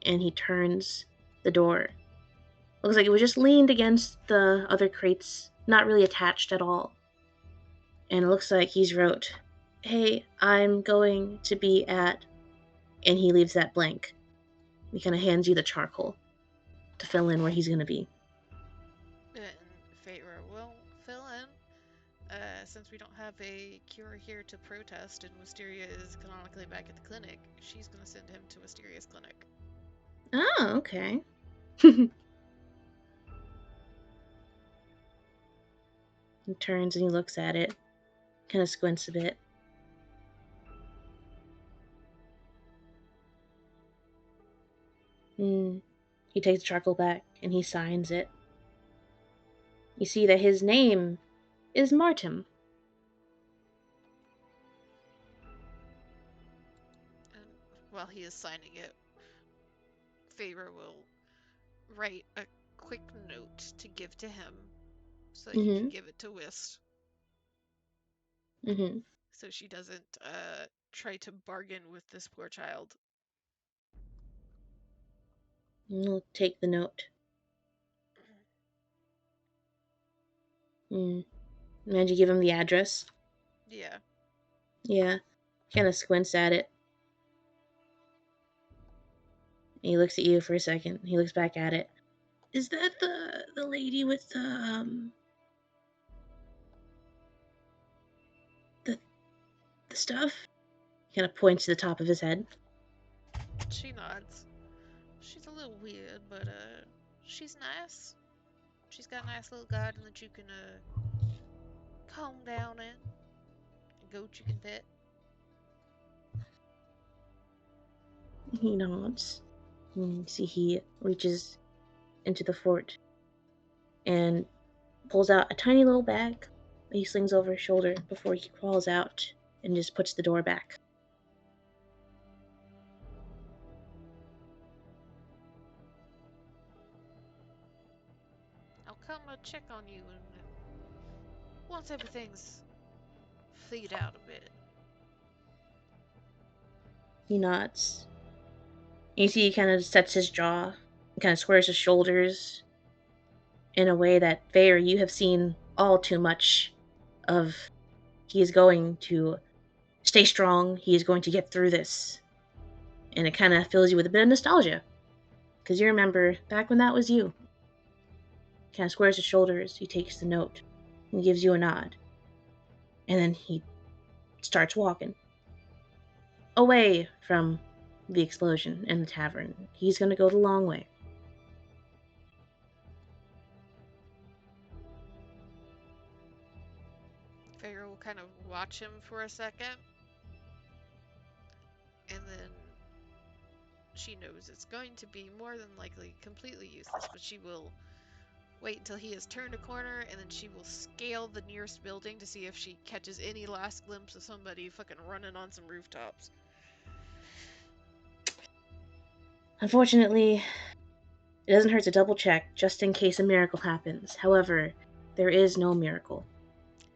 and he turns the door. Looks like it was just leaned against the other crates, not really attached at all. And it looks like he's wrote, "Hey, I'm going to be at," and he leaves that blank. He kind of hands you the charcoal to fill in where he's going to be. And Feyre will fill in. Since we don't have a cure here to protest and Wisteria is canonically back at the clinic, she's gonna send him to Wisteria's clinic. Oh, okay. He turns and he looks at it, kind of squints a bit. He takes the charcoal back and he signs it. You see that his name is Martin. And while he is signing it, Feyre will write a quick note to give to him so that he can give it to Wist. So she doesn't try to bargain with this poor child. He'll take the note. Imagine you give him the address. Yeah. Yeah. Kind of squints at it. And he looks at you for a second. He looks back at it. Is that the lady with the stuff? He kind of points to the top of his head. She nods. She's a little weird, but she's nice. She's got a nice little garden that you can calm down in. A goat you can pet. He nods. And you see he reaches into the fort and pulls out a tiny little bag that he slings over his shoulder before he crawls out and just puts the door back. I'll come check on you and once everything's fade out a bit. He nods. You see he kind of sets his jaw, and kind of squares his shoulders in a way that, Fair, you have seen all too much of. He is going to stay strong. He is going to get through this. And it kind of fills you with a bit of nostalgia. Because you remember back when that was you. He kind of squares his shoulders. He takes the note and gives you a nod. And then he starts walking away from the explosion in the tavern. He's going to go the long way. Feyre will kind of watch him for a second. And then she knows it's going to be more than likely completely useless, but she will wait until he has turned a corner, and then she will scale the nearest building to see if she catches any last glimpse of somebody fucking running on some rooftops. Unfortunately, it doesn't hurt to double check just in case a miracle happens. However, there is no miracle.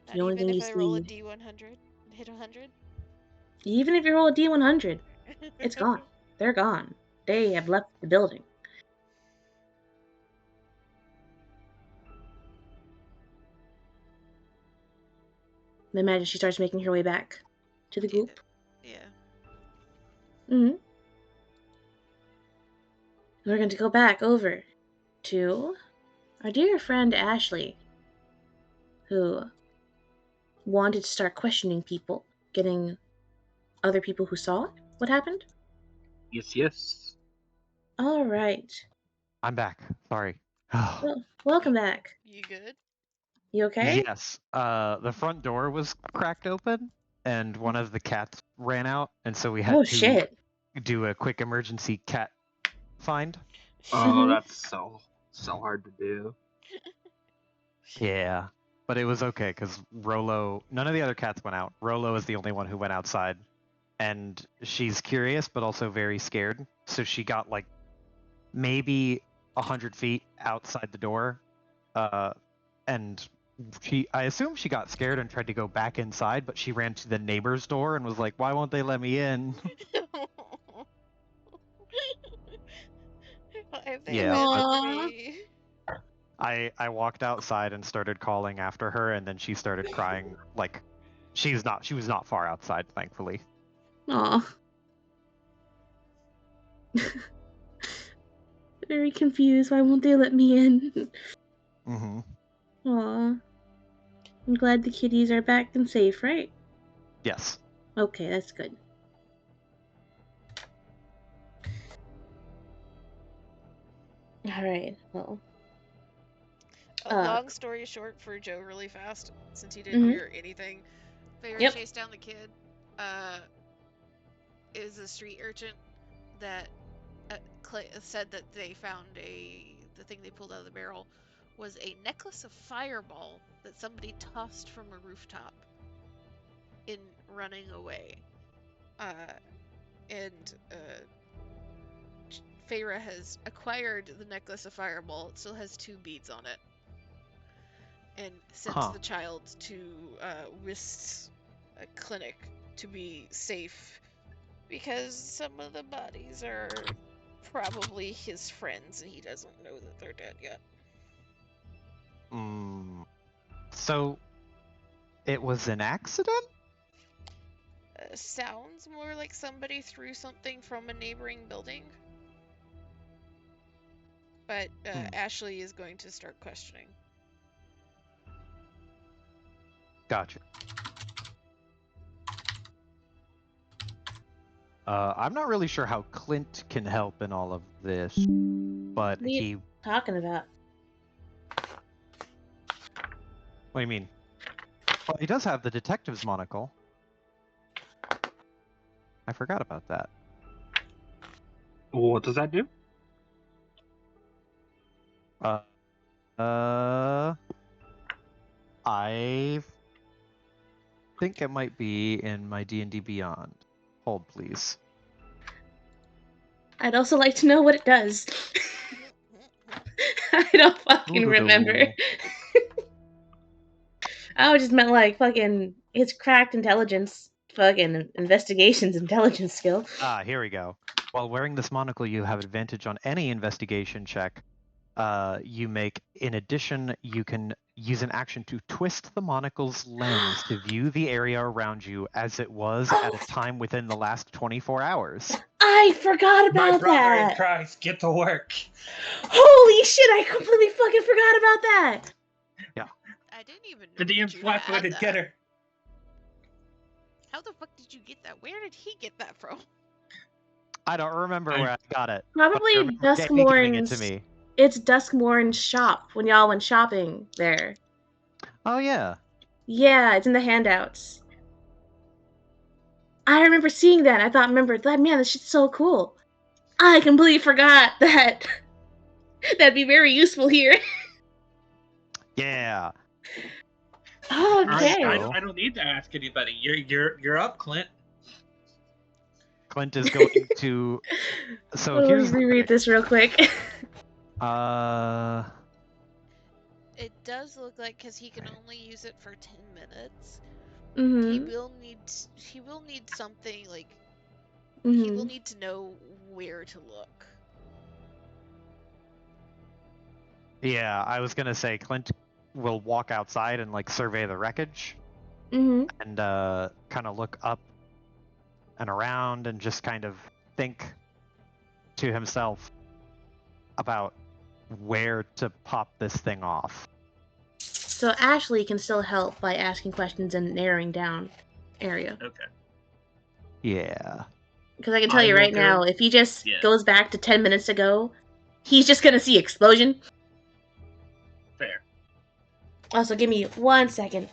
Not The only even thing if you I roll a see, D100 and hit 100? even if you roll a D100, it's gone. They're gone. They have left the building. I imagine she starts making her way back to the group. Yeah. Mm-hmm. We're going to go back over to our dear friend Ashley, who wanted to start questioning people, getting other people who saw it. What happened? Yes. All right. I'm back. Sorry. Well, welcome back. You good? You okay? Yes. The front door was cracked open, and one of the cats ran out, and so we had Oh to shit. do a quick emergency cat find. Oh, that's so hard to do. Yeah. But it was okay because Rolo, none of the other cats went out. Rolo is the only one who went outside. And she's curious, but also very scared. So she got like maybe 100 feet outside the door. And I assume she got scared and tried to go back inside, but she ran to the neighbor's door and was like, why won't they let me in? Why have they Yeah, but abandoned me? I walked outside and started calling after her, and then she started crying. Like, she was not far outside, thankfully. Aw. Very confused. Why won't they let me in? Mm-hmm. Aw. I'm glad the kitties are back and safe, right? Yes. Okay, that's good. Alright, well. Long story short for Joe really fast, since he didn't Mhm. hear anything. Feyre Yep. chased down the kid. Is a street urchin that said that they found the thing they pulled out of the barrel was a necklace of fireball that somebody tossed from a rooftop in running away. And Feyre has acquired the necklace of fireball. It still has 2 beads on it. And sent the child to Wist's clinic to be safe, because some of the bodies are probably his friends and he doesn't know that they're dead yet. So it was an accident? Sounds more like somebody threw something from a neighboring building. But Ashley is going to start questioning. Gotcha. I'm not really sure how Clint can help in all of this, but What are you talking about? What do you mean? Well, he does have the detective's monocle. I forgot about that. What does that do? I think it might be in my D&D Beyond. Hold, please. I'd also like to know what it does. I don't fucking remember. I just meant like fucking his cracked intelligence, fucking investigations intelligence skill. Ah, here we go. While wearing this monocle, you have advantage on any investigation check you make. In addition, you can use an action to twist the monocle's lens to view the area around you as it was at a time within the last 24 hours. I forgot My about brother in that. Christ, get to work. Holy shit! I completely fucking forgot about that. I didn't even know The that DM's you wife had would that. get her. How the fuck did you get that? Where did he get that from? I don't remember where I got it. but I Probably remember Danny giving it to Duskmorn's. me. It's Duskmorn's shop when y'all went shopping there. Oh yeah. Yeah, it's in the handouts. I remember seeing that. I thought, man, this shit's so cool. I completely forgot that. That'd be very useful here. Yeah. Okay. I don't need to ask anybody. You're up, Clint. Clint is going to. So Let me here's the reread thing. this real quick. It does look like because he can only use it for 10 minutes. He Mm-hmm. will need something like Mm-hmm. he will need to know where to look. Yeah, I was gonna say Clint will walk outside and like survey the wreckage Mm-hmm. and kind of look up and around and just kind of think to himself about where to pop this thing off. So Ashley can still help by asking questions and narrowing down area. Okay. Yeah. Because I can tell I you will right go- now, if he just Yeah. goes back to 10 minutes ago, he's just gonna see explosion. Fair. Also, give me 1 second.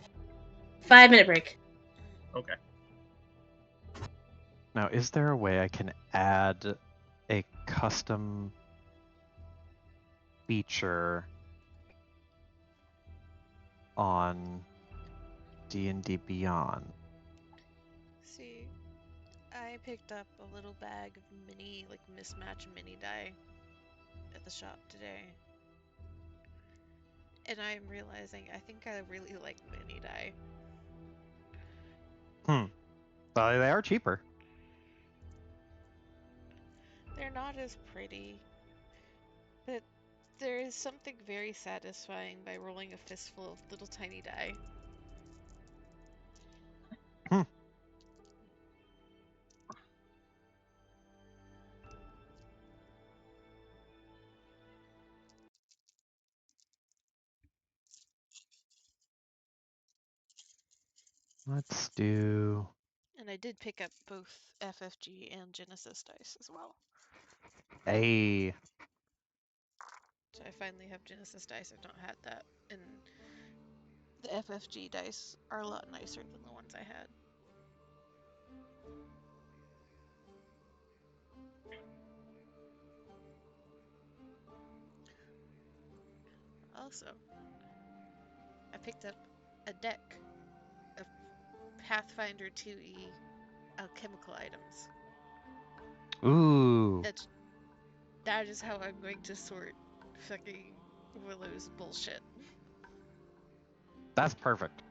5-minute break. Okay. Now, is there a way I can add a custom feature on D&D Beyond? See, I picked up a little bag of mini, like mismatch mini die at the shop today. And I'm realizing I think I really like mini die. Well, they are cheaper. They're not as pretty, but there is something very satisfying by rolling a fistful of little tiny die. Let's do... And I did pick up both FFG and Genesis dice as well. a... So I finally have Genesis dice. I've not had that. And the FFG dice are a lot nicer than the ones I had. Also, I picked up a deck of Pathfinder 2e alchemical items. Ooh. That is how I'm going to sort fucking Willow's bullshit. That's perfect.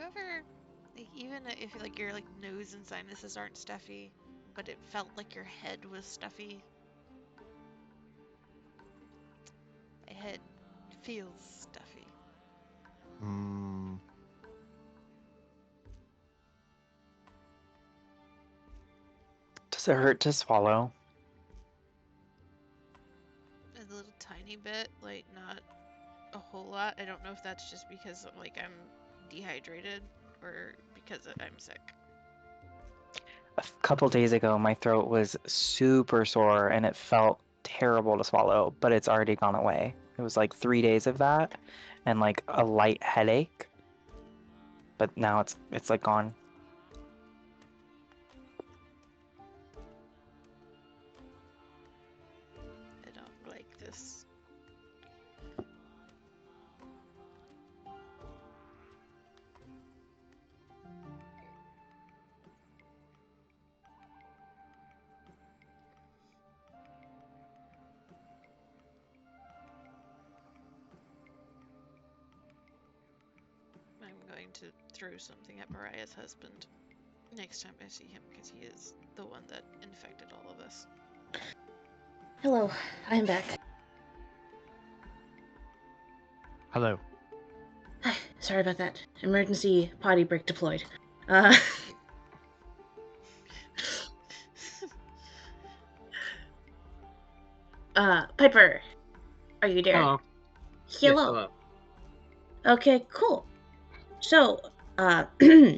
ever, like, even if like your like nose and sinuses aren't stuffy, but it felt like your head was stuffy? My head feels stuffy. Mm, Does it hurt to swallow? A little tiny bit, like not a whole lot. I don't know if that's just because like I'm dehydrated or because I'm sick. A couple days ago, my throat was super sore and it felt terrible to swallow, but it's already gone away. It was like 3 days of that and like a light headache, but now it's like gone. I don't like this. I'm going to throw something at Mariah's husband next time I see him because he is the one that infected all of us. Hello, I'm back. hello. Hi, sorry about that. Emergency potty break deployed. Uh, Piper, are you there? Hello. Yes, Hello. hello. Okay, cool. So, Farah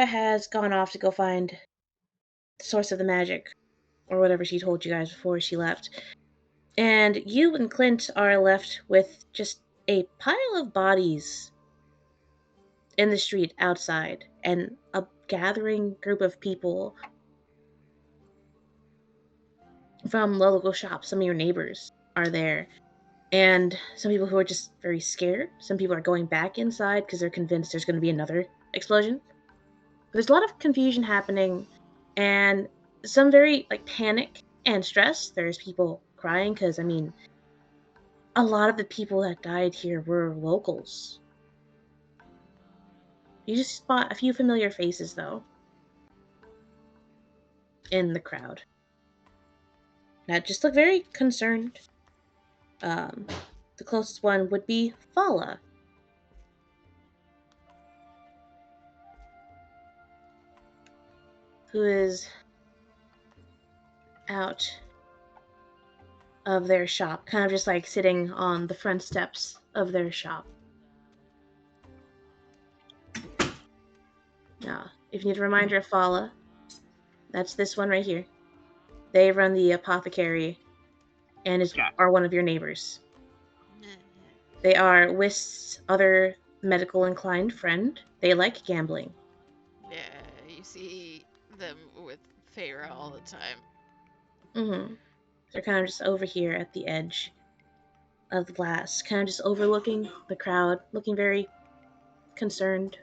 has gone off to go find the source of the magic, or whatever she told you guys before she left. And you and Clint are left with just a pile of bodies in the street outside, and a gathering group of people from local shops. Some of your neighbors are there, and some people who are just very scared. Some people are going back inside because they're convinced there's going to be another explosion. There's a lot of confusion happening, and some very like panic and stress. There's people crying because, I mean, a lot of the people that died here were locals. You just spot a few familiar faces, though, in the crowd that just look very concerned. Um, the closest one would be Fala, who is out of their shop, kind of just like sitting on the front steps of their shop. Now, if you need a reminder of Fala, that's this one right here. They run the apothecary and are one of your neighbors. They are Wist's other medical inclined friend. They like gambling. Yeah, you see them with Feyre all the time. Mm-hmm. They're kind of just over here at the edge of the glass, kind of just overlooking the crowd, looking very concerned.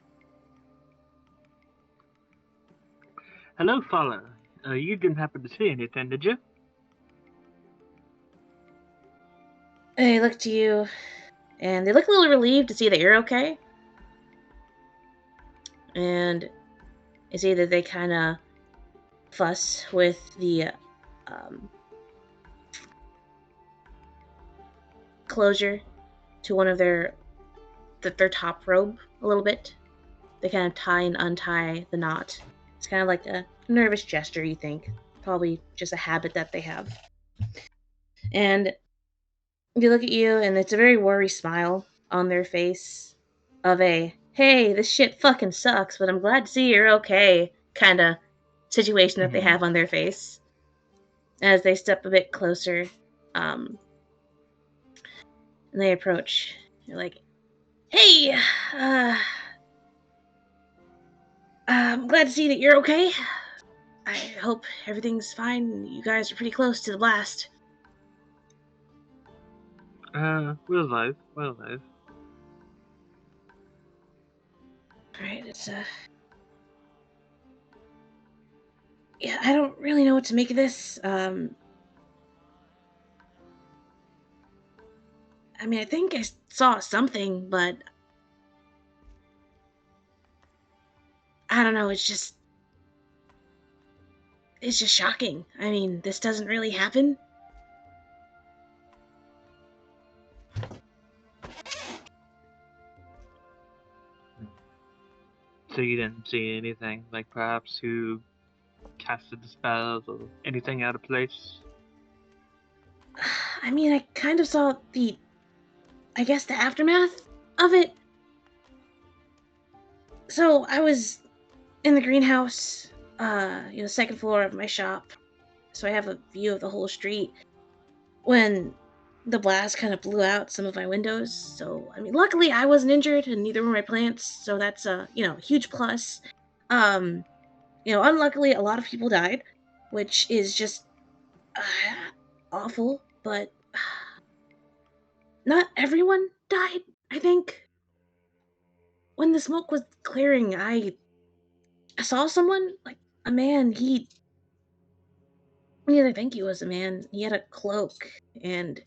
Hello, fella. You didn't happen to see anything, did you? They look to you, and they look a little relieved to see that you're okay. And you see that they kind of fuss with the closure to one of their top robe a little bit. They kind of tie and untie the knot. It's kind of like a nervous gesture, you think. Probably just a habit that they have. And they look at you, and it's a very worried smile on their face of a, hey, this shit fucking sucks, but I'm glad to see you're okay kind of situation that they have on their face. As they step a bit closer, and they approach. They're like, hey, I'm glad to see that you're okay. I hope everything's fine. You guys are pretty close to the blast. We're alive. We're alive. Alright, yeah, I don't really know what to make of this. I mean, I think I saw something, but I don't know, it's just shocking. I mean, this doesn't really happen. So you didn't see anything, like perhaps who casted the spells or anything out of place? I mean, I kind of saw the aftermath of it. So I was in the greenhouse, second floor of my shop. So I have a view of the whole street when the blast kind of blew out some of my windows. So, I mean, luckily I wasn't injured and neither were my plants. So that's a, huge plus. Unluckily a lot of people died, which is just awful, but not everyone died, I think. When the smoke was clearing, I saw someone, like a man, I think he was a man. He had a cloak, and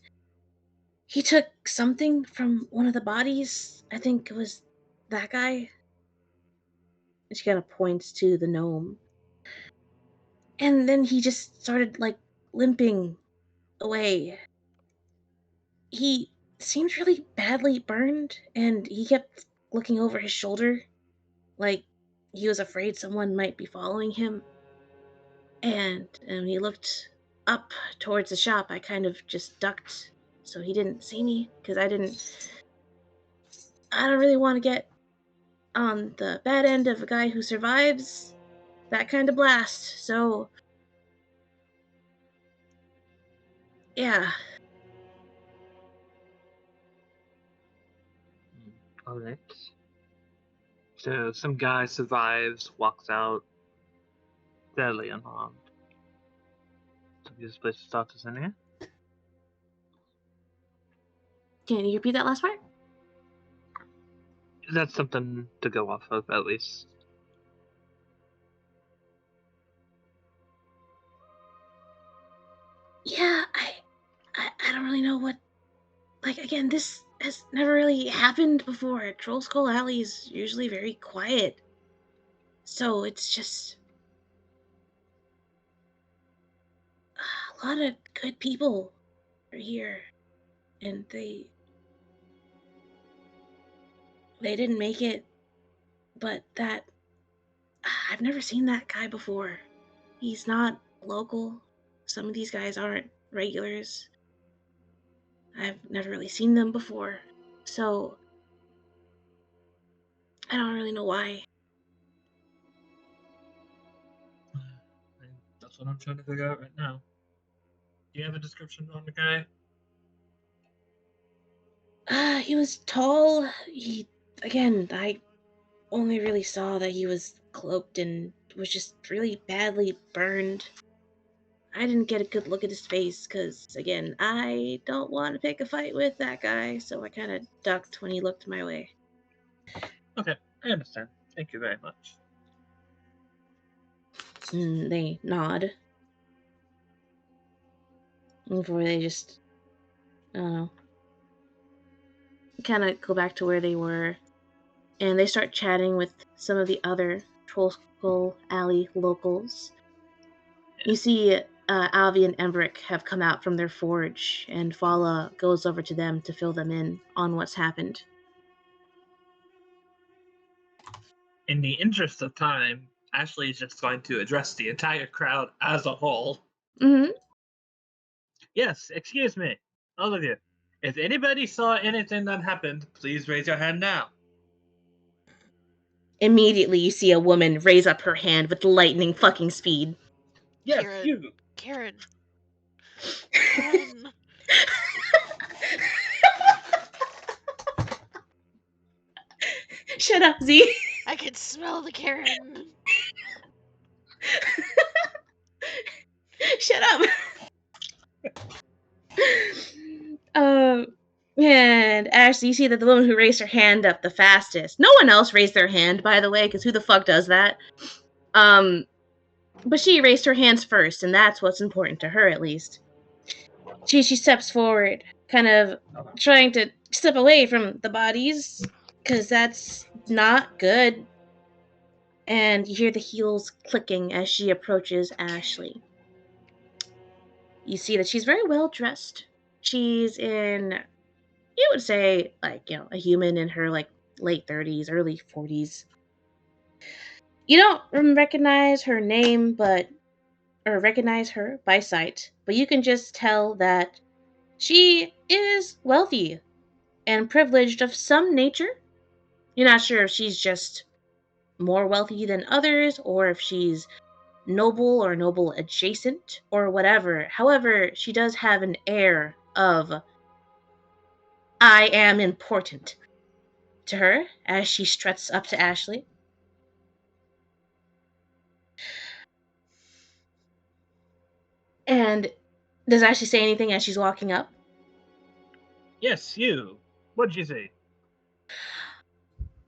he took something from one of the bodies. I think it was that guy. And she kind of points to the gnome. And then he just started, like, limping away. He seemed really badly burned, and he kept looking over his shoulder, like he was afraid someone might be following him. And when he looked up towards the shop, I kind of just ducked so he didn't see me, because I don't really want to get on the bad end of a guy who survives that kind of blast. So, yeah. Alright. So some guy survives, walks out, fairly unharmed. So we just place the status in here. Can you repeat that last part? That's something to go off of, at least. Yeah, I don't really know what. Like, again, this has never really happened before. Troll Skull Alley is usually very quiet. So it's just a lot of good people are here, and they didn't make it. But that I've never seen that guy before. He's not local. Some of these guys aren't regulars. I've never really seen them before. So I don't really know why. That's what I'm trying to figure out right now. Do you have a description on the guy? He was tall. I only really saw that he was cloaked and was just really badly burned. I didn't get a good look at his face because, again, I don't want to pick a fight with that guy, so I kind of ducked when he looked my way. Okay, I understand. Thank you very much. And they nod. Before they just, I don't know, kind of go back to where they were. And they start chatting with some of the other Troll Skull Alley locals. You see Avi and Embrick have come out from their forge, and Fala goes over to them to fill them in on what's happened. In the interest of time, Ashley is just going to address the entire crowd as a whole. Mm-hmm. Yes, excuse me, all of you. If anybody saw anything that happened, please raise your hand now. Immediately, you see a woman raise up her hand with lightning fucking speed. Yes, Karen. you. Karen. Karen. Shut up, Z. I can smell the Karen. Shut up. And Ashley, you see that the woman who raised her hand up the fastest. No one else raised their hand, by the way, because who the fuck does that? But she raised her hands first, and that's what's important to her, at least. She steps forward kind of trying to step away from the bodies, because that's not good. And you hear the heels clicking as she approaches Ashley. You see that she's very well dressed. She's in, you would say, like, a human in her, like, late 30s, early 40s. You don't recognize her name, or recognize her by sight, but you can just tell that she is wealthy and privileged of some nature. You're not sure if she's just more wealthy than others, or if she's noble or noble adjacent, or whatever. However, she does have an air of I am important to her as she struts up to Ashley. And does Ashley say anything as she's walking up? Yes, you. What'd you say?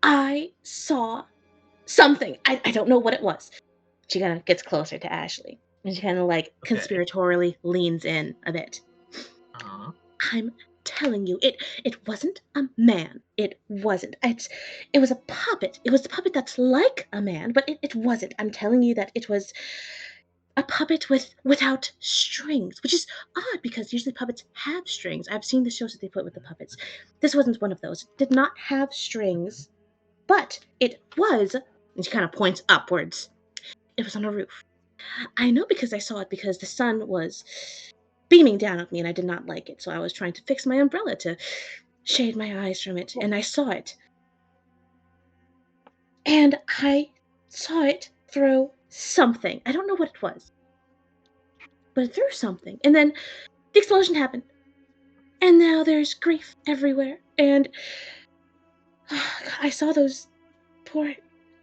I saw something. I don't know what it was. She kind of gets closer to Ashley. And she kind of like Okay. conspiratorially leans in a bit. Uh-huh. I'm telling you, it wasn't a man. It wasn't. It was a puppet. It was a puppet that's like a man, but it wasn't. I'm telling you that it was a puppet without strings, which is odd because usually puppets have strings. I've seen the shows that they put with the puppets. This wasn't one of those. It did not have strings, but it was, and she kind of points upwards. It was on a roof. I know because I saw it because the sun was beaming down at me and I did not like it. So I was trying to fix my umbrella to shade my eyes from it, and I saw it. And I saw it throw something. I don't know what it was, but it threw something. And then the explosion happened. And now there's grief everywhere. And I saw those poor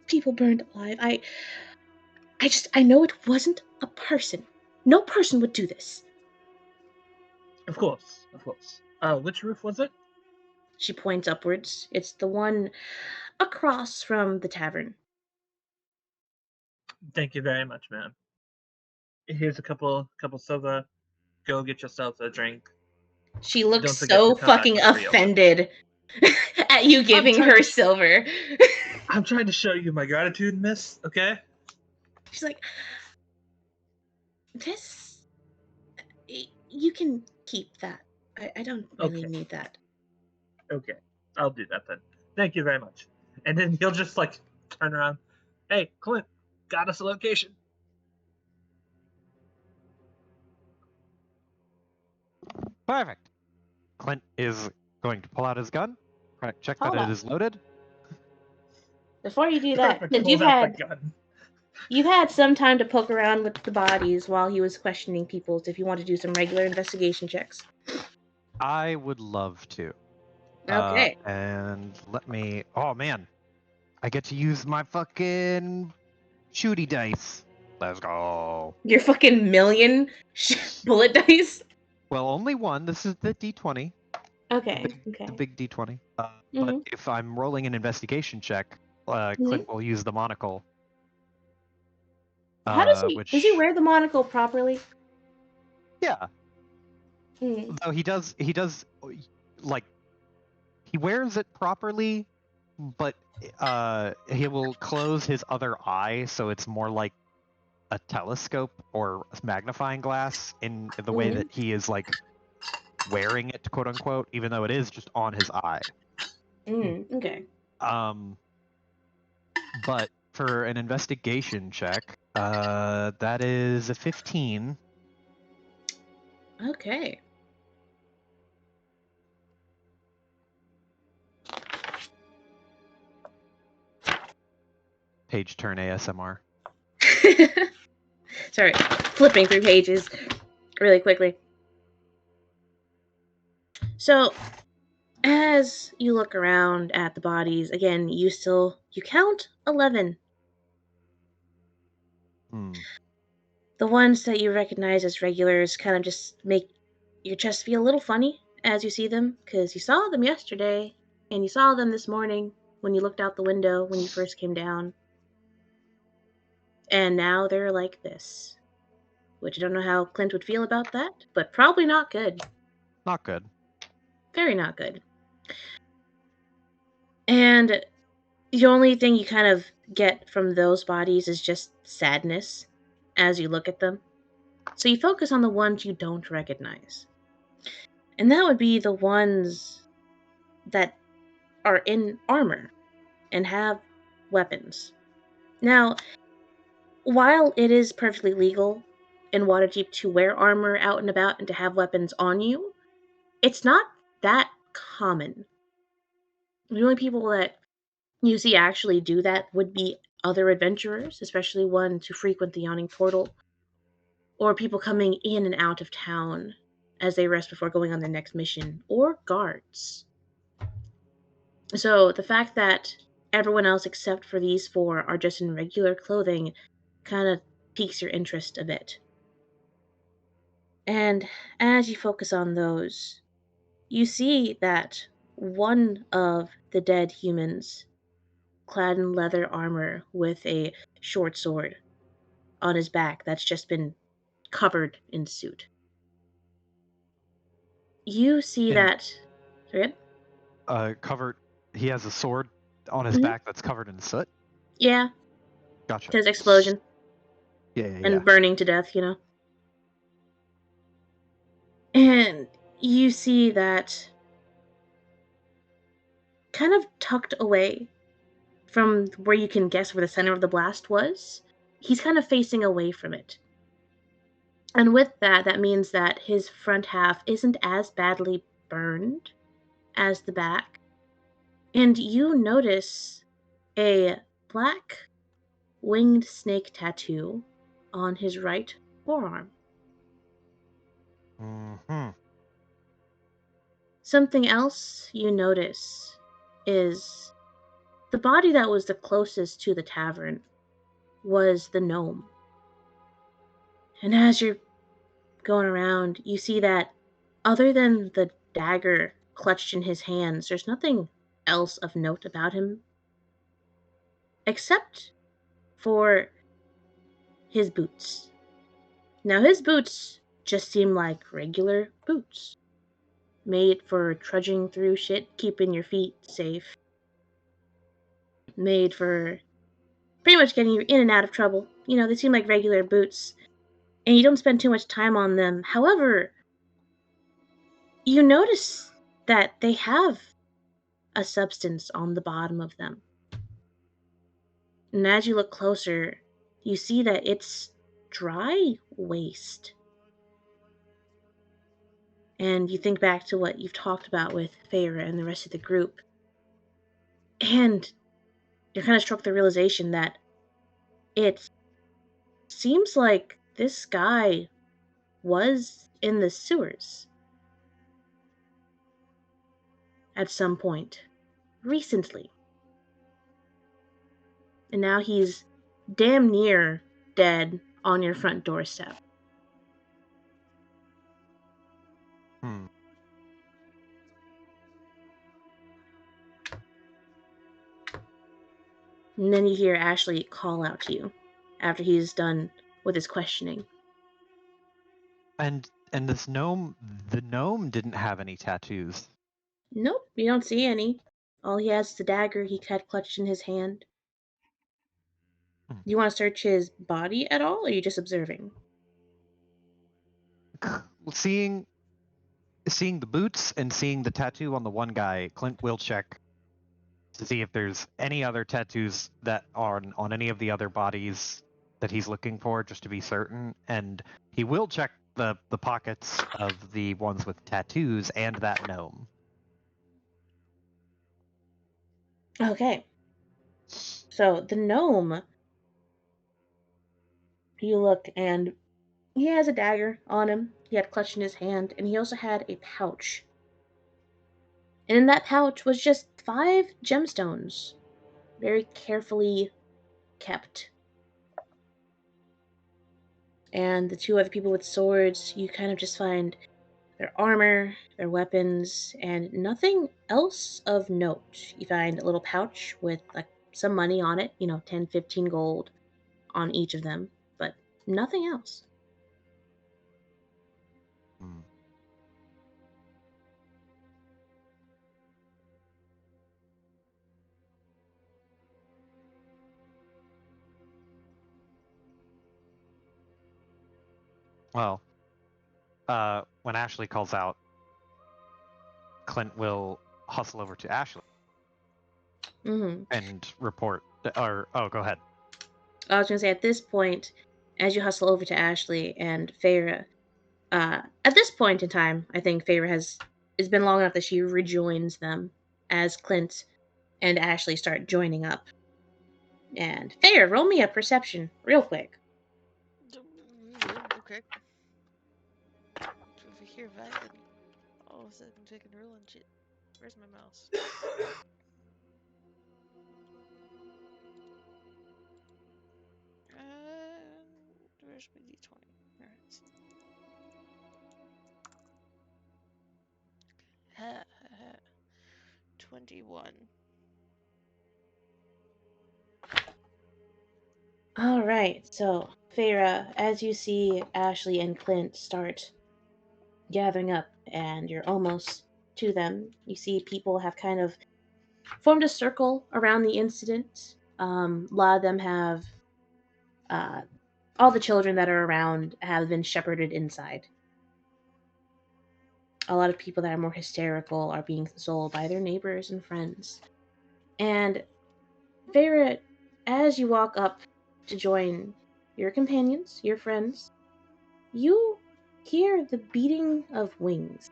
people burned alive. I know it wasn't a person. No person would do this. Of course, of course. Which roof was it? She points upwards. It's the one across from the tavern. Thank you very much, ma'am. Here's a couple silver. Go get yourself a drink. She looks Don't forget so to come back fucking when we open. offended at you giving her silver. I'm trying to show you my gratitude, miss, okay? She's like, this, you can keep that. I don't really Okay. need that. Okay, I'll do that then. Thank you very much. And then he'll just like turn around. Hey, Clint, got us a location. Perfect. Clint is going to pull out his gun, check that Hold it up. is loaded. Before you do that, Perfect. Clint, Pulls out the gun. you've had some time to poke around with the bodies while he was questioning people. So if you want to do some regular investigation checks. I would love to. Okay. And let me. Oh man, I get to use my fucking shooty dice. Let's go. Your fucking million bullet dice. Well, only one. This is the D20. Okay. The big D20. Mm-hmm. But if I'm rolling an investigation check, Clint will use the monocle. How does he? Which... Does he wear the monocle properly? Yeah. Mm. Though he does, like, he wears it properly, but he will close his other eye, so it's more like a telescope or a magnifying glass in the way that he is like wearing it, quote unquote, even though it is just on his eye. Okay. But for an investigation check, that is a 15. Okay. Page turn ASMR. Sorry, flipping through pages really quickly. So, as you look around at the bodies, again, you count 11. The ones that you recognize as regulars kind of just make your chest feel a little funny as you see them, because you saw them yesterday, and you saw them this morning when you looked out the window when you first came down. And now they're like this. Which I don't know how Clint would feel about that, but probably not good. Not good. Very not good. And the only thing you kind of get from those bodies is just sadness as you look at them. So you focus on the ones you don't recognize. And that would be the ones that are in armor and have weapons. Now, while it is perfectly legal in Waterdeep to wear armor out and about and to have weapons on you, it's not that common. The only people that you see actually do that would be other adventurers, especially ones who frequent the Yawning Portal, or people coming in and out of town as they rest before going on their next mission, or guards. So the fact that everyone else except for these four are just in regular clothing kind of piques your interest a bit. And as you focus on those, you see that one of the dead humans, clad in leather armor with a short sword on his back that's just been covered in soot. You see And that. Sorry? covered. He has a sword on his Mhm. back that's covered in soot. Yeah, Gotcha. his explosion Yeah. and burning to death, And you see that kind of tucked away from where you can guess where the center of the blast was, he's kind of facing away from it. And with that, that means that his front half isn't as badly burned as the back. And you notice a black winged snake tattoo on his right forearm. Mm-hmm. Something else you notice is the body that was the closest to the tavern was the gnome. And as you're going around, you see that other than the dagger clutched in his hands, there's nothing else of note about him. Except for his boots. Now, his boots just seem like regular boots, made for trudging through shit, keeping your feet safe. Made for pretty much getting you in and out of trouble. They seem like regular boots, and you don't spend too much time on them. However, you notice that they have a substance on the bottom of them. And as you look closer, you see that it's dry waste. And you think back to what you've talked about with Feyre and the rest of the group. And you're kind of struck with the realization that it seems like this guy was in the sewers at some point recently. And now he's damn near dead on your front doorstep. Hmm. And then you hear Ashley call out to you after he's done with his questioning. And this gnome, the gnome didn't have any tattoos. Nope, you don't see any. All he has is the dagger he had clutched in his hand. Hmm. You want to search his body at all, or are you just observing? Seeing the boots and seeing the tattoo on the one guy, Clint will check to see if there's any other tattoos that are on any of the other bodies that he's looking for, just to be certain. And he will check the pockets of the ones with tattoos and that gnome. Okay. So the gnome, you look and he has a dagger on him. He had clutched in his hand, and he also had a pouch. And in that pouch was just 5 gemstones, very carefully kept. And the 2 other people with swords, you kind of just find their armor, their weapons, and nothing else of note. You find a little pouch with like some money on it, 10, 15 gold on each of them, but nothing else. Hmm. Well, when Ashley calls out, Clint will hustle over to Ashley and report. Or go ahead. I was gonna say at this point, as you hustle over to Ashley and Feyre, at this point in time, I think Feyre has it's been long enough that she rejoins them as Clint and Ashley start joining up. And Feyre, roll me a perception real quick. Okay. Over here, vibing. All of a sudden, taking rolling shit. Where's my mouse? Where's my d20? Alright. 21. All right, so Feyre, as you see Ashley and Clint start gathering up, and you're almost to them, you see people have kind of formed a circle around the incident. A lot of them have, uh, all the children that are around have been shepherded inside. A lot of people that are more hysterical are being consoled by their neighbors and friends. And Feyre, as you walk up to join your companions, your friends, you hear the beating of wings.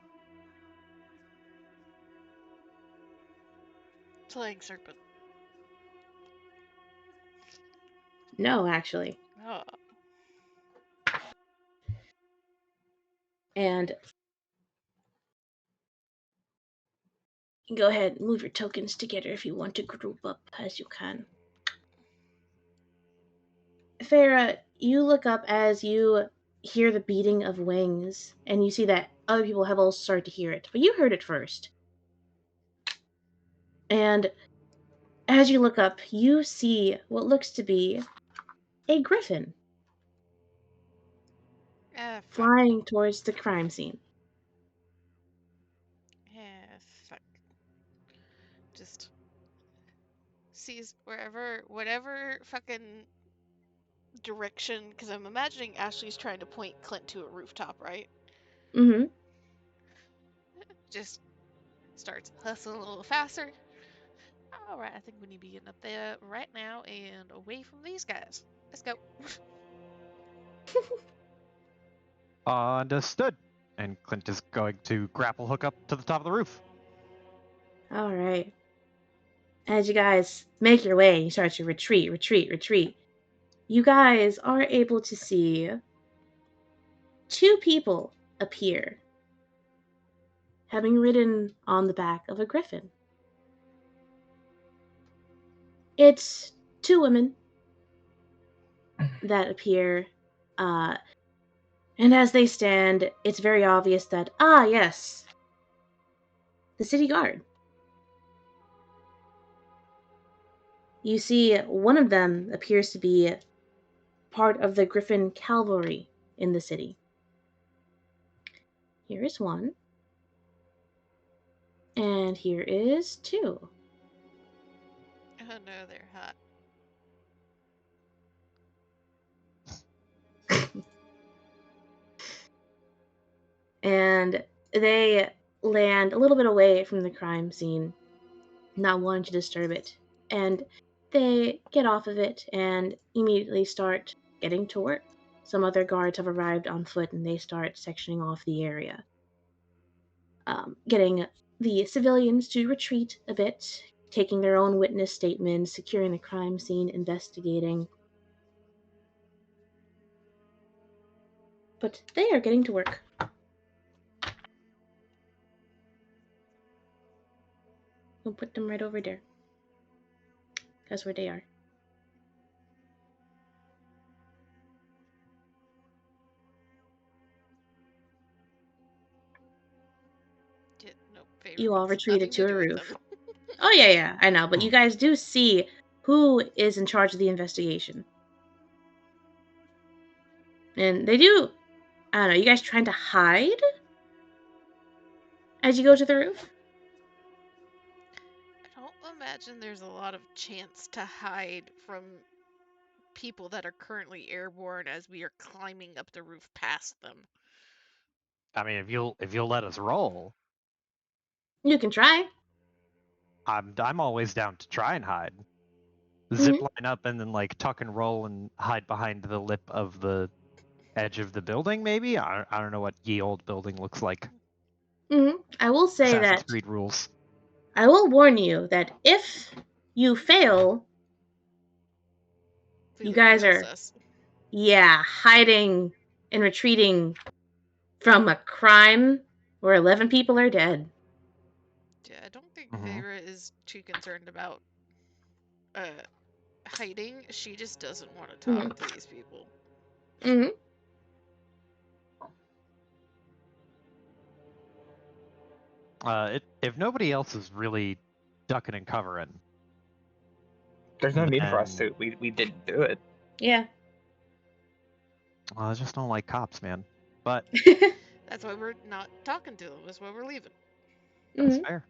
Flying serpent. No, actually. Oh. And go ahead and move your tokens together if you want to group up as you can. Farah, you look up as you hear the beating of wings, and you see that other people have also started to hear it, but you heard it first. And as you look up, you see what looks to be a griffin Fuck. flying towards the crime scene. Fuck. Just sees whatever fucking direction, because I'm imagining Ashley's trying to point Clint to a rooftop, right? Mm-hmm. Just starts hustling a little faster. Alright, I think we need to be getting up there right now and away from these guys. Let's go. Understood. And Clint is going to grapple hook up to the top of the roof. All right. As you guys make your way, you start to retreat. You guys are able to see two people appear, having ridden on the back of a griffin. It's two women that appear, uh, and as they stand, it's very obvious that, yes, the city guard. You see, one of them appears to be part of the Griffin cavalry in the city. Here is one, and here is two. Oh no, they're hot. And they land a little bit away from the crime scene, not wanting to disturb it. And they get off of it and immediately start getting to work. Some other guards have arrived on foot and they start sectioning off the area, getting the civilians to retreat a bit, taking their own witness statements, securing the crime scene, investigating. But they are getting to work. We'll put them right over there. That's where they are. Nope, Favorite You all wants retreated nothing to a do with roof. them. Oh, yeah, I know. But you guys do see who is in charge of the investigation. And they do, I don't know, you guys trying to hide as you go to the roof? I don't imagine there's a lot of chance to hide from people that are currently airborne as we are climbing up the roof past them. I mean, if you'll let us roll, You can try. I'm always down to try and hide. Zip line up and then like tuck and roll and hide behind the lip of the edge of the building. Maybe I don't know what ye old building looks like. I will say Assassin's that Creed rules. I will warn you that if you fail, Feel you like guys real are sus. hiding and retreating from a crime where 11 people are dead. Yeah, I don't think Mhm. Vera is too concerned about hiding. She just doesn't want to talk to these people. If nobody else is really ducking and covering, There's no need for us then- to. We didn't do it. Yeah. I just don't like cops, man. But That's why we're not talking to them. That's why we're leaving. that's fair.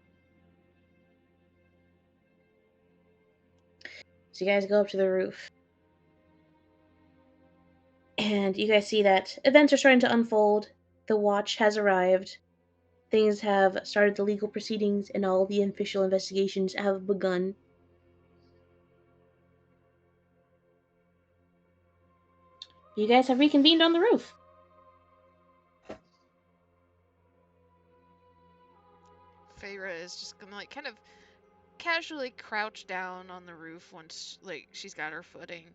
So you guys go up to the roof. And you guys see that events are starting to unfold. The watch has arrived. Things have started the legal proceedings, and all the official investigations have begun. You guys have reconvened on the roof. Feyre is just gonna like kind of casually crouch down on the roof once like she's got her footing,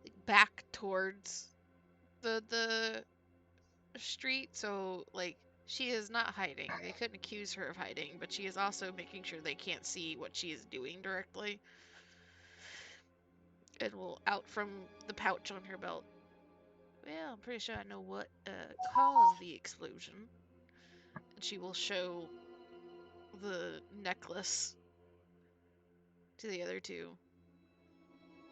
like back towards the street, so like she is not hiding. They couldn't accuse her of hiding, but she is also making sure they can't see what she is doing directly. And will out from the pouch on her belt. Well, I'm pretty sure I know what caused the explosion. And she will show the necklace to the other two.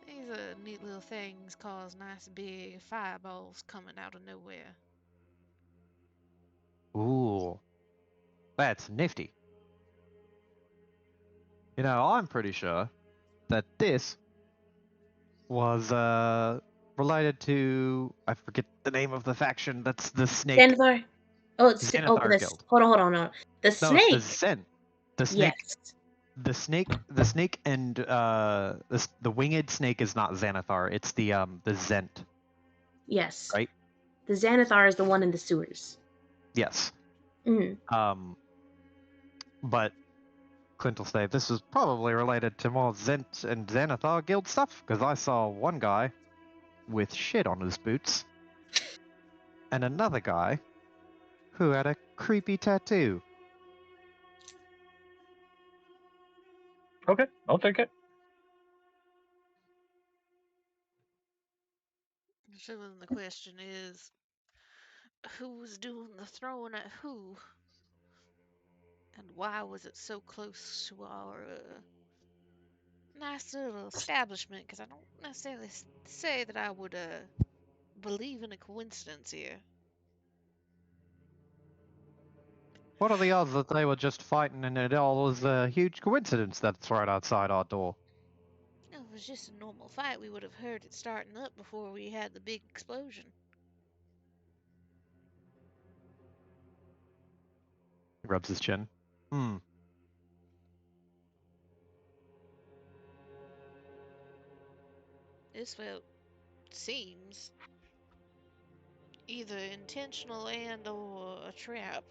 These neat little things cause nice big fireballs coming out of nowhere. Ooh, that's nifty. You know, I'm pretty sure that this was related to, I forget the name of the faction. That's the snake. Xanathar. Oh, it's Xanathar this. Guild. Hold on. The No, it's snake. the Zen. The snake. Yes. The snake, and the winged snake is not Xanathar. It's the Zent. Yes. Right. The Xanathar is the one in the sewers. Yes. Mm-hmm. But Clint will say this is probably related to more Zent and Xanathar Guild stuff, because I saw one guy with shit on his boots, and another guy who had a creepy tattoo. Okay, I'll take it. So then the question is, who was doing the throwing at who? And why was it so close to our nice little establishment? Because I don't necessarily say that I would believe in a coincidence here. What are the odds that they were just fighting and it all was a huge coincidence that's right outside our door? If it was just a normal fight, we would have heard it starting up before we had the big explosion. He rubs his chin. This felt seems either intentional and or a trap.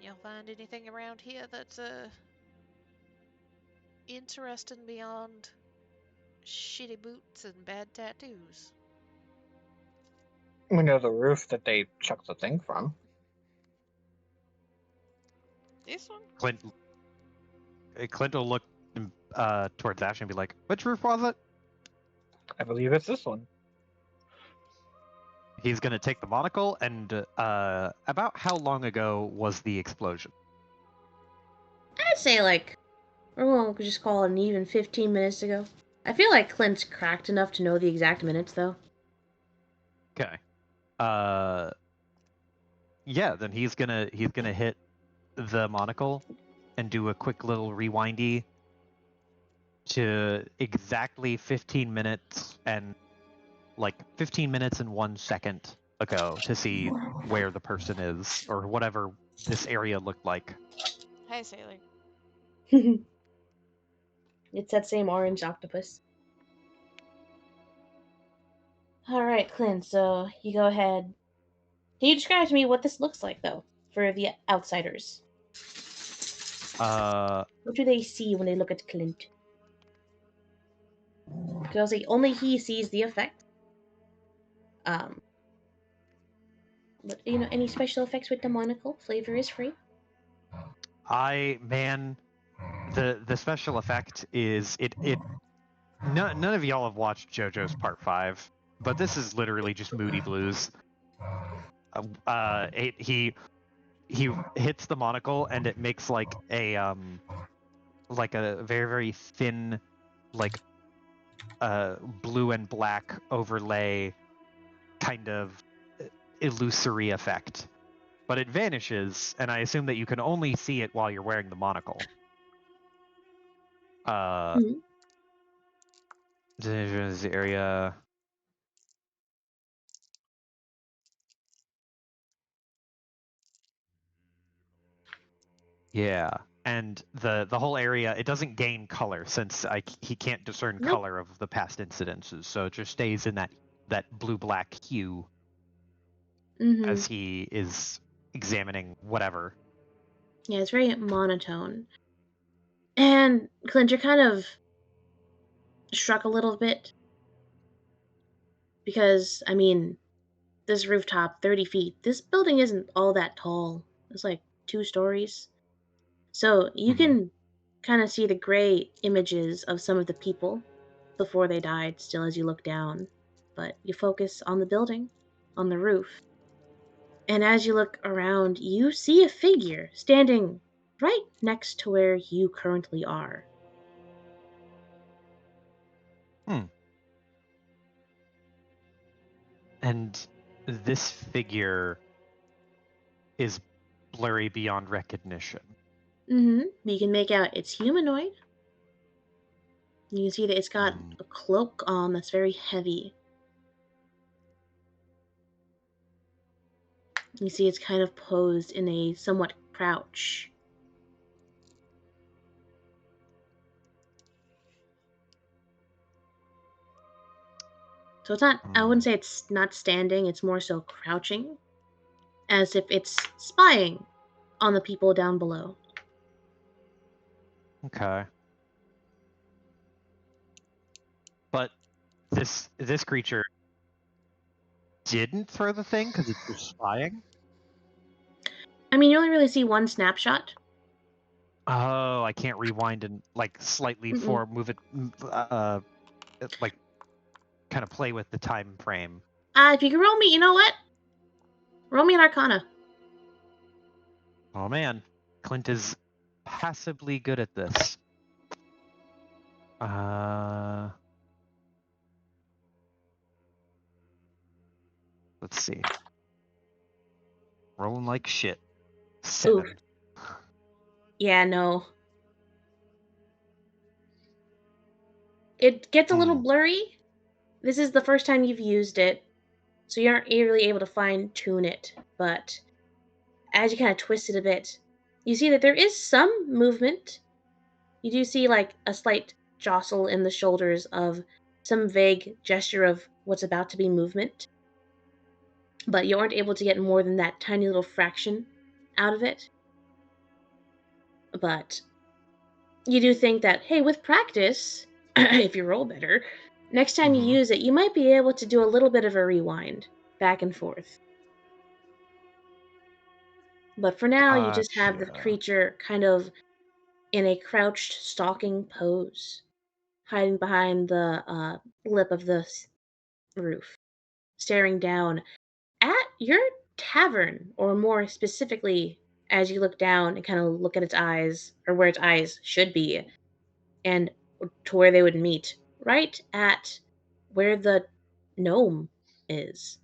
Y'all find anything around here that's interesting beyond shitty boots and bad tattoos? We know the roof that they chucked the thing from. This one? Clint will look towards Ash and be like, which roof was it? I believe it's this one. He's going to take the monocle, and about how long ago was the explosion? I'd say we could just call it an even 15 minutes ago. I feel like Clint's cracked enough to know the exact minutes, though. Okay. yeah, then he's gonna hit the monocle and do a quick little rewindy to exactly 15 minutes and 15 minutes and 1 second ago to see where the person is or whatever this area looked like. Hi, Sailor. It's that same orange octopus. Alright, Clint, so you go ahead. Can you describe to me what this looks like, though, for the outsiders? Uh, What do they see when they look at Clint? Because only he sees the effect. But any special effects with the monocle? Flavor is free. the special effect is it. None of y'all have watched JoJo's Part 5, but this is literally just Moody Blues. He hits the monocle and it makes like a very very thin blue and black overlay kind of illusory effect, but it vanishes, and I assume that you can only see it while you're wearing the monocle. The area. Yeah, and the whole area, it doesn't gain color since he can't discern color of the past incidences, so it just stays in that blue black hue as he is examining whatever. Yeah, it's very monotone. And Clint, you're kind of struck a little bit because this rooftop, 30 feet. This building isn't all that tall. It's like 2 stories. So you can kind of see the gray images of some of the people before they died still as you look down. But you focus on the building, on the roof. And as you look around, you see a figure standing right next to where you currently are. And this figure is blurry beyond recognition. You can make out it's humanoid. You can see that it's got a cloak on that's very heavy. You see it's kind of posed in a somewhat crouch. So it's not, I wouldn't say it's not standing, it's more so crouching, as if it's spying on the people down below. Okay. But this creature didn't throw the thing because it's just spying? You only really see one snapshot. Oh, I can't rewind and slightly move it, kind of play with the time frame. If you can roll me, you know what? Roll me an Arcana. Oh man, Clint is passably good at this. Let's see. Rolling like shit. 7. Ooh. Yeah, no. It gets a little blurry. This is the first time you've used it, so you aren't really able to fine-tune it. But as you kind of twist it a bit, you see that there is some movement. You do see a slight jostle in the shoulders of some vague gesture of what's about to be movement. But you aren't able to get more than that tiny little fraction out of it. But you do think that, hey, with practice, if you roll better, next time you use it, you might be able to do a little bit of a rewind back and forth. But for now, you just have the creature kind of in a crouched, stalking pose, hiding behind the lip of the roof, staring down at your tavern, or more specifically, as you look down and kind of look at its eyes, or where its eyes should be, and to where they would meet, right at where the gnome is.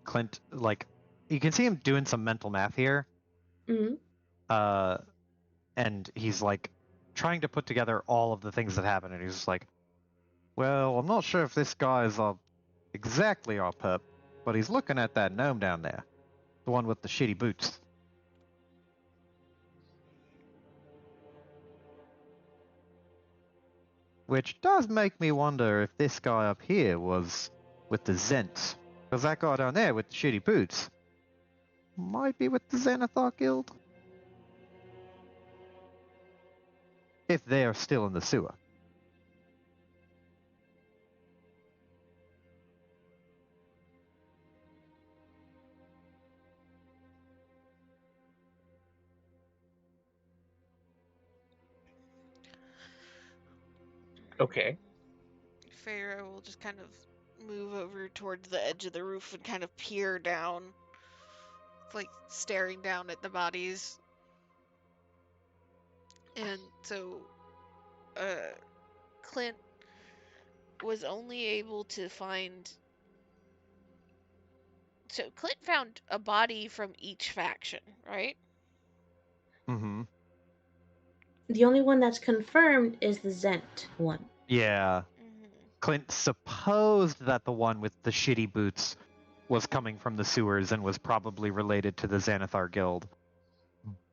Clint, like, you can see him doing some mental math here. Mm-hmm. And he's like trying to put together all of the things that happen, and he's just like, well, I'm not sure if this guy is exactly our pup, but he's looking at that gnome down there, the one with the shitty boots. Which does make me wonder if this guy up here was with the Zents, because that guy down there with the shitty boots might be with the Xanathar Guild. If they are still in the sewer. Okay. Pharaoh will just kind of move over towards the edge of the roof and kind of peer down, like staring down at the bodies. And so, Clint was only able to find. So, Clint found a body from each faction, right? Mm-hmm. The only one that's confirmed is the Zent one. Yeah. Mm-hmm. Clint supposed that the one with the shitty boots was coming from the sewers and was probably related to the Xanathar Guild,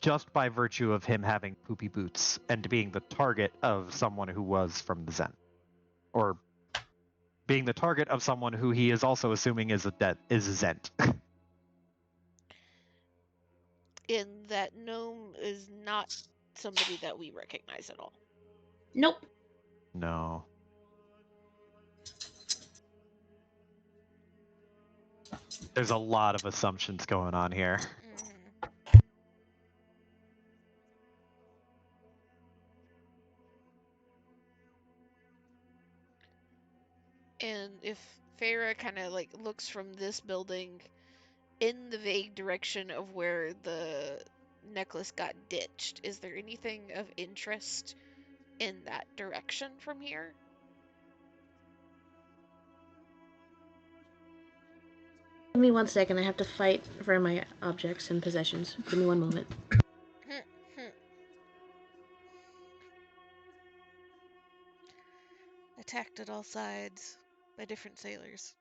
just by virtue of him having poopy boots and being the target of someone who was from the Zen, or being the target of someone who he is also assuming is a Zent. And that gnome is not somebody that we recognize at all. Nope. No. There's a lot of assumptions going on here. Mm-hmm. And if Farah kind of like looks from this building in the vague direction of where the necklace got ditched, is there anything of interest in that direction from here? Give me 1 second. I have to fight for my objects and possessions. Give me 1 moment. Attacked at all sides by different sailors.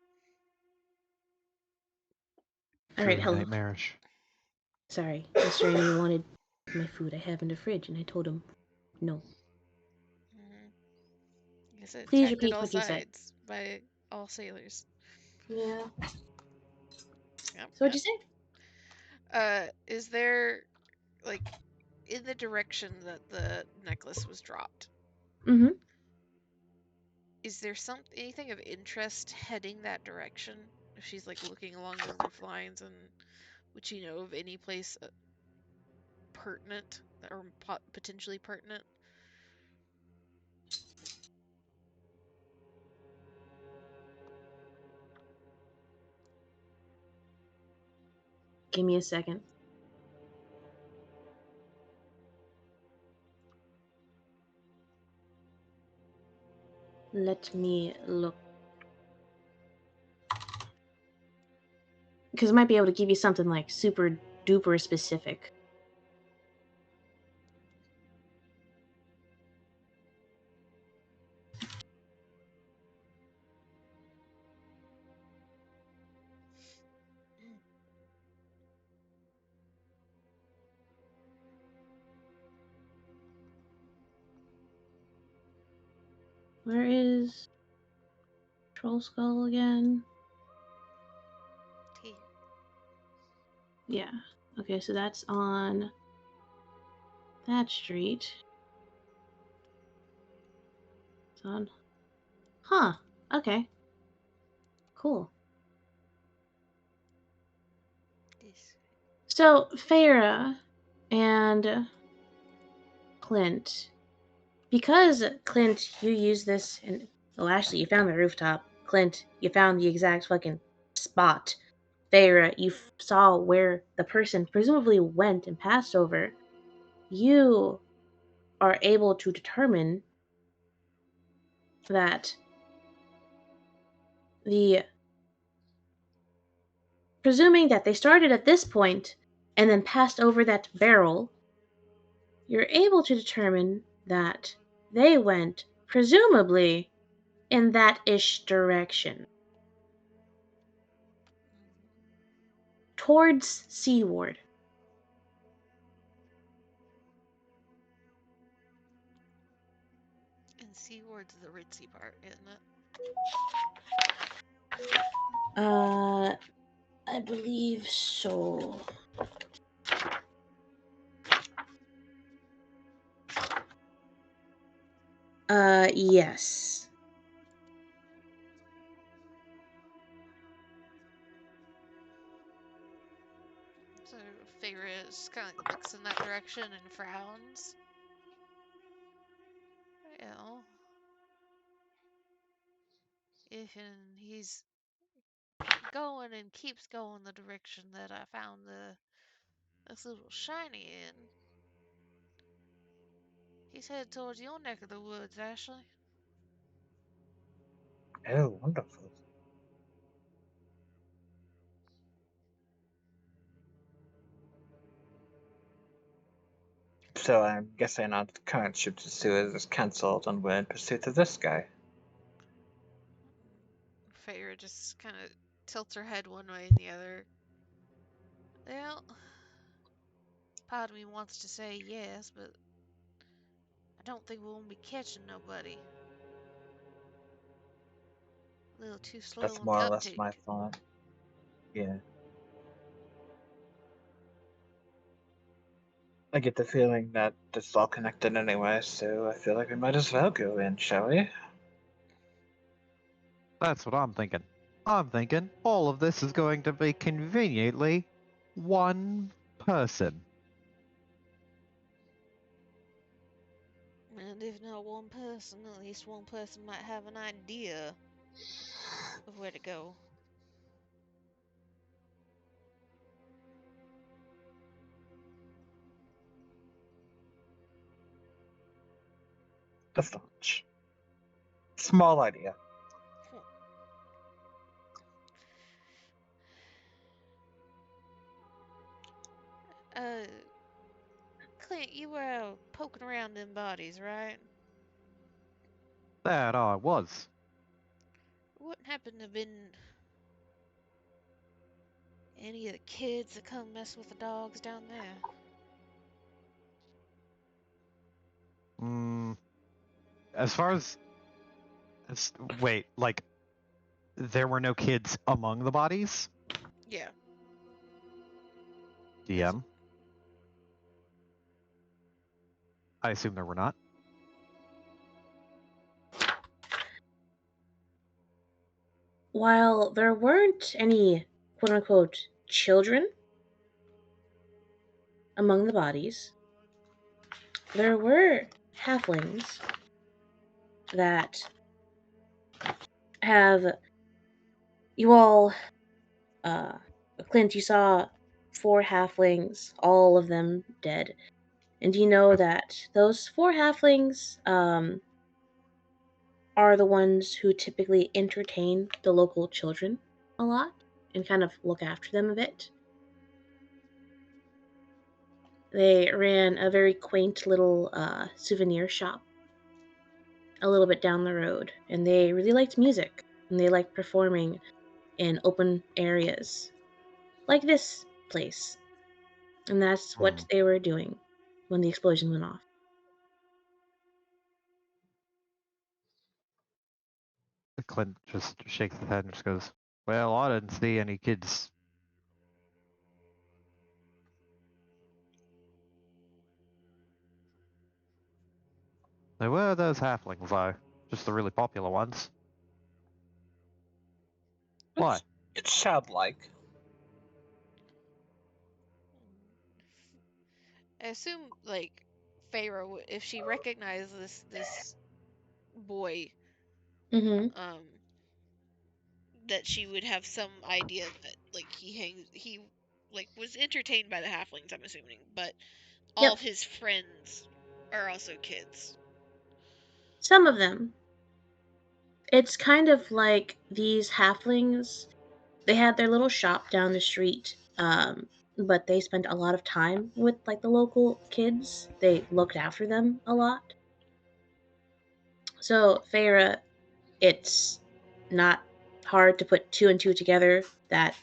Alright, Very hello. nightmarish. Sorry, Mr. Amy wanted my food I have in the fridge, and I told him no. Like I said, Please attacked at repeat all what you said. sides by all sailors. Yeah. Yep, So what'd you say? is there, like, in the direction that the necklace was dropped, Mm-hmm. is there anything of interest heading that direction? If she's like looking along the roof lines, and would she know of any place pertinent or potentially pertinent? Give me a second. Let me look. Because I might be able to give you something like super duper specific. Where is Troll Skull again? Here. Yeah. Okay, so that's on that street. It's on. Huh. Okay. Cool. This. So, Farah and Clint. Because, Clint, you used this and. Oh, actually, you found the rooftop. Clint, you found the exact fucking spot. Farah, you saw where the person presumably went and passed over. You are able to determine that the presuming that they started at this point and then passed over that barrel, you're able to determine that they went, presumably, in that ish direction. Towards seaward. And seaward's the ritzy part, isn't it? I believe so. Yes. So Feyre is kind of looks in that direction and frowns. Well, if he's going and keeps going the direction that I found this little shiny in, he's headed towards your neck of the woods, Ashley. Oh, wonderful. So I'm guessing our current ship to Suez is cancelled and we're in pursuit of this guy. Feyre just kind of tilts her head one way and the other. Well, part of me wants to say yes, but I don't think we won't be catching nobody. A little too slow That's in more the or less my uptake. thought. Yeah. I get the feeling that this is all connected anyway, so I feel like we might as well go in, shall we? That's what I'm thinking. I'm thinking all of this is going to be conveniently one person. And if not one person, at least one person might have an idea of where to go. Just a hunch. Small idea. Clint, you were poking around them bodies, right? That I was. Wouldn't happen to have been any of the kids that come mess with the dogs down there? As far as wait, like there were no kids among the bodies? Yeah. DM. I assume there were not. While there weren't any quote unquote children among the bodies, there were halflings that have you all Clint, you saw 4 halflings, all of them dead. And you know Yes. that those 4 halflings are the ones who typically entertain the local children a lot and kind of look after them a bit. They ran a very quaint little souvenir shop a little bit down the road, and they really liked music, and they liked performing in open areas like this place. And that's what they were doing when the explosion went off. Clint just shakes his head and just goes, "Well, I didn't see any kids." There were those halflings, though. Just the really popular ones. Why? It's childlike. I assume, like, Pharaoh, if she recognized this boy, Mm-hmm. that she would have some idea that, like, he like was entertained by the halflings, I'm assuming, but all of Yep. his friends are also kids. Some of them. It's kind of like these halflings. They had their little shop down the street, but they spent a lot of time with like the local kids. They looked after them a lot. So Feyre, it's not hard to put two and two together that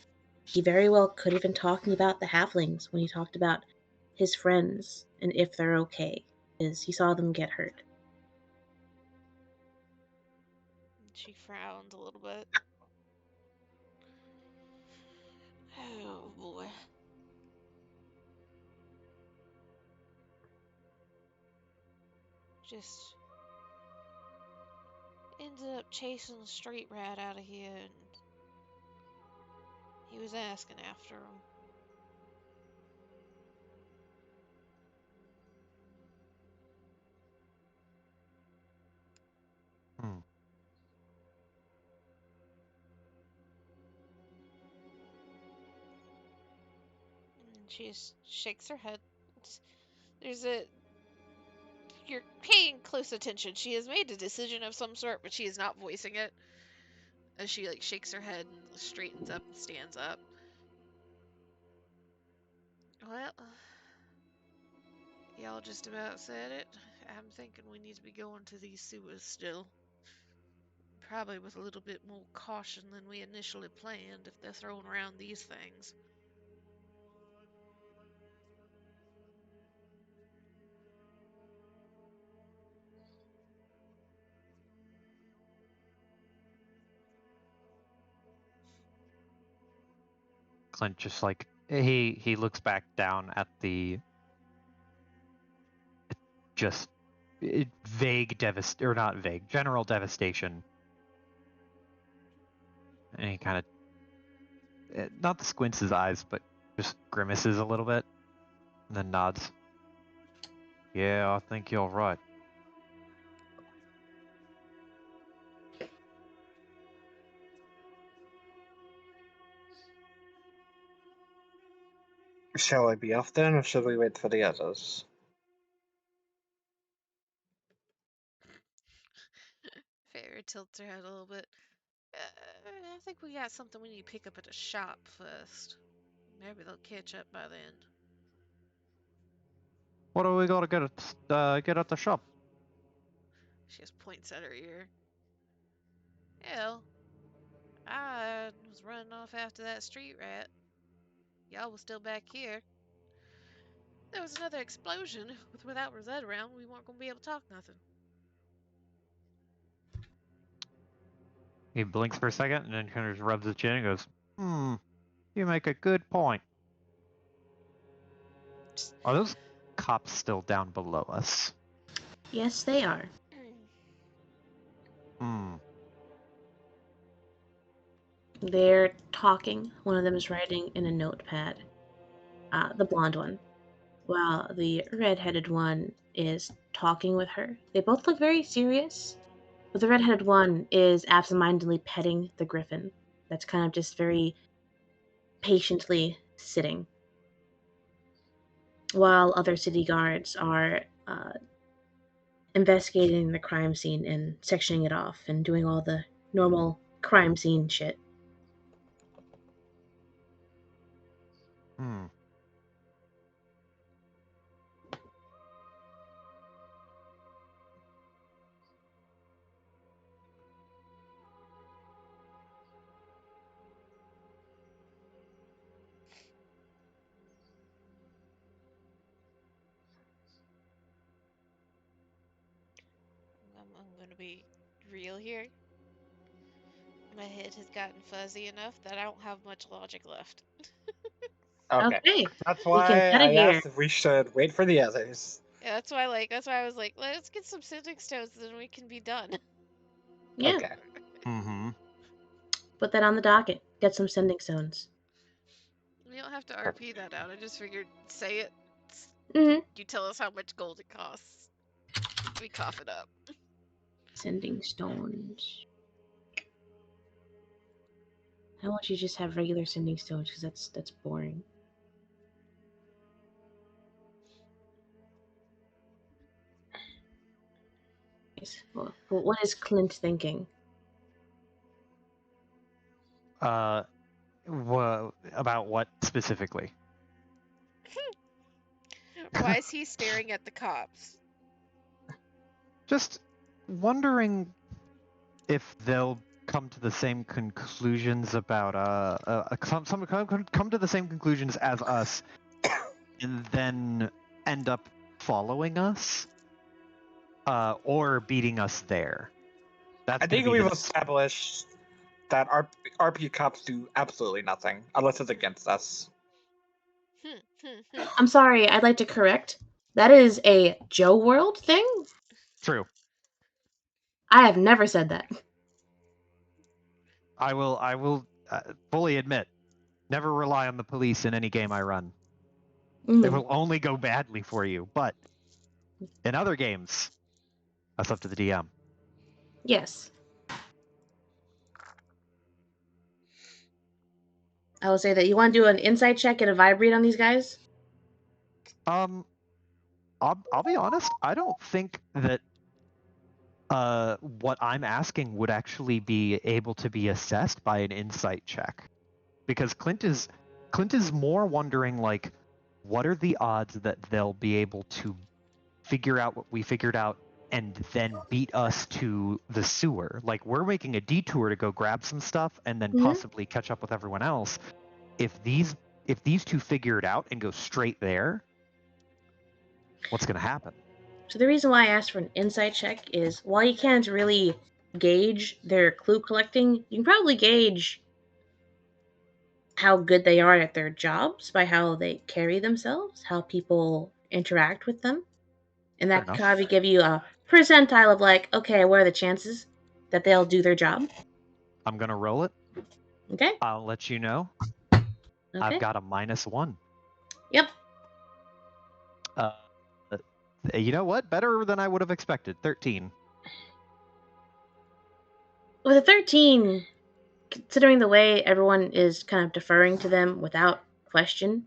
he very well could have been talking about the halflings when he talked about his friends and if they're okay, because he saw them get hurt. She frowned a little bit. Oh boy. Just ended up chasing the street rat out of here, and he was asking after him. Hmm. And she just shakes her head. There's a. You're paying close attention. She has made a decision of some sort, but she is not voicing it. As she like shakes her head and straightens up and stands up. Well, y'all just about said it. I'm thinking we need to be going to these sewers still. Probably with a little bit more caution than we initially planned if they're throwing around these things. Clint just like he looks back down at the just vague or not vague, general devastation, and he kind of not squints his eyes, but just grimaces a little bit, and then nods. Yeah, I think you're right. Shall I be off then, or should we wait for the others? Fairy tilts her head a little bit. I think we got something we need to pick up at the shop first. Maybe they'll catch up by then. What do we gotta get at the shop? She just points at her ear. Hell, I was running off after that street rat. Y'all was still back here. There was another explosion. Without Rosette around, we weren't gonna be able to talk nothing. He blinks for a second and then kind of rubs his chin and goes, you make a good point. Are those cops still down below us? Yes, they are. Hmm. They're talking. One of them is writing in a notepad. The blonde one. While the red-headed one is talking with her. They both look very serious, but the red-headed one is absentmindedly petting the griffin. That's kind of just very patiently sitting. While other city guards are investigating the crime scene and sectioning it off and doing all the normal crime scene shit. Hmm. I'm gonna be real here. My head has gotten fuzzy enough that I don't have much logic left. Okay. Okay, That's we can why cut it I here. asked if we should wait for the others. Yeah, that's why I was like, let's get some sending stones, then we can be done. Yeah, Okay. Mm-hmm. put that on the docket. Get some sending stones. We don't have to RP that out. I just figured, say it. Mm-hmm. You tell us how much gold it costs. We cough it up. Sending stones. How about you just have regular sending stones? Because that's boring. Yes. Well, what is Clint thinking? About what specifically? Why is he staring at the cops? Just wondering if they'll come to the same conclusions about come to the same conclusions as us, and then end up following us, or beating us there. That's I gonna think be we've the established that RP cops do absolutely nothing unless it's against us. I'm sorry, I'd like to correct. That is a Joe World thing? true. I have never said that. I will fully admit, never rely on the police in any game I run. It will only go badly for you. But in other games, that's up to the DM. Yes. I will say that you want to do an insight check and a vibrate on these guys? I'll be honest. I don't think that what I'm asking would actually be able to be assessed by an insight check, because Clint is more wondering, like, what are the odds that they'll be able to figure out what we figured out and then beat us to the sewer. Like, we're making a detour to go grab some stuff and then possibly catch up with everyone else. If these two figure it out and go straight there, what's going to happen? So the reason why I asked for an insight check is, while you can't really gauge their clue collecting, you can probably gauge how good they are at their jobs by how they carry themselves, how people interact with them. And Fair that enough. could probably give you a percentile of like, okay, what are the chances that they'll do their job? I'm going to roll it. Okay. I'll let you know. Okay. I've got a -1. Yep. You know what? Better than I would have expected. 13. With a 13, considering the way everyone is kind of deferring to them without question,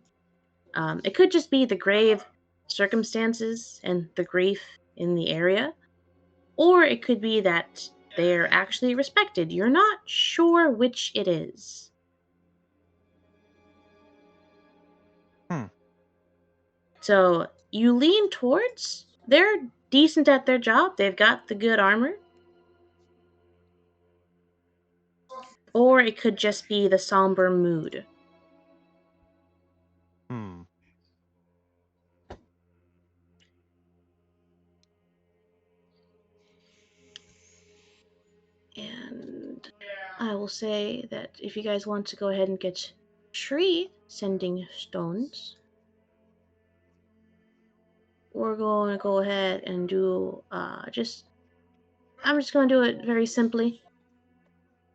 it could just be the grave circumstances and the grief in the area, or it could be that they're actually respected. You're not sure which it is. So you lean towards they're decent at their job, they've got the good armor. Or it could just be the somber mood. And I will say that if you guys want to go ahead and get tree sending stones, we're going to go ahead and do I'm just going to do it very simply.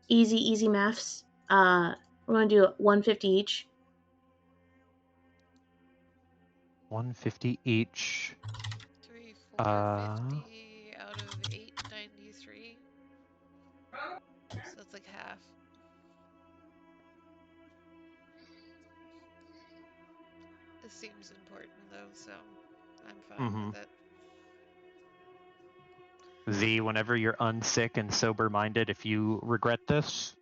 Easy maths. We're going to do 150 each. 150 each. 450 out of 893. So that's like half. This seems important though, so I'm fine with it. Z, whenever you're unsick and sober-minded, if you regret this,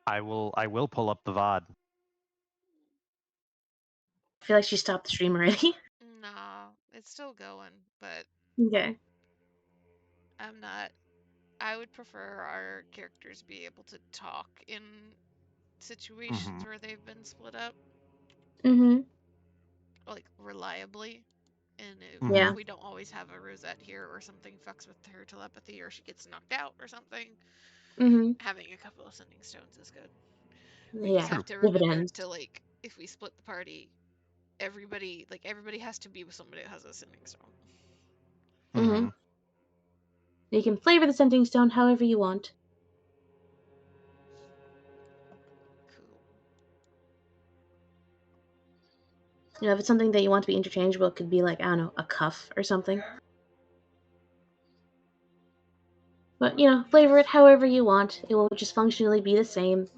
I will pull up the VOD. I feel like she stopped the stream already. Nah, it's still going, but Okay. I would prefer our characters be able to talk in situations where they've been split up. Like, reliably. And if we don't always have a Rosette here, or something fucks with her telepathy, or she gets knocked out or something, having a couple of sending stones is good. We just have to remember to, like, if we split the party, everybody has to be with somebody that has a sending stone. You can flavor the sending stone however you want. Cool. You know, if it's something that you want to be interchangeable, it could be like, I don't know, a cuff or something. But, you know, flavor it however you want. It will just functionally be the same.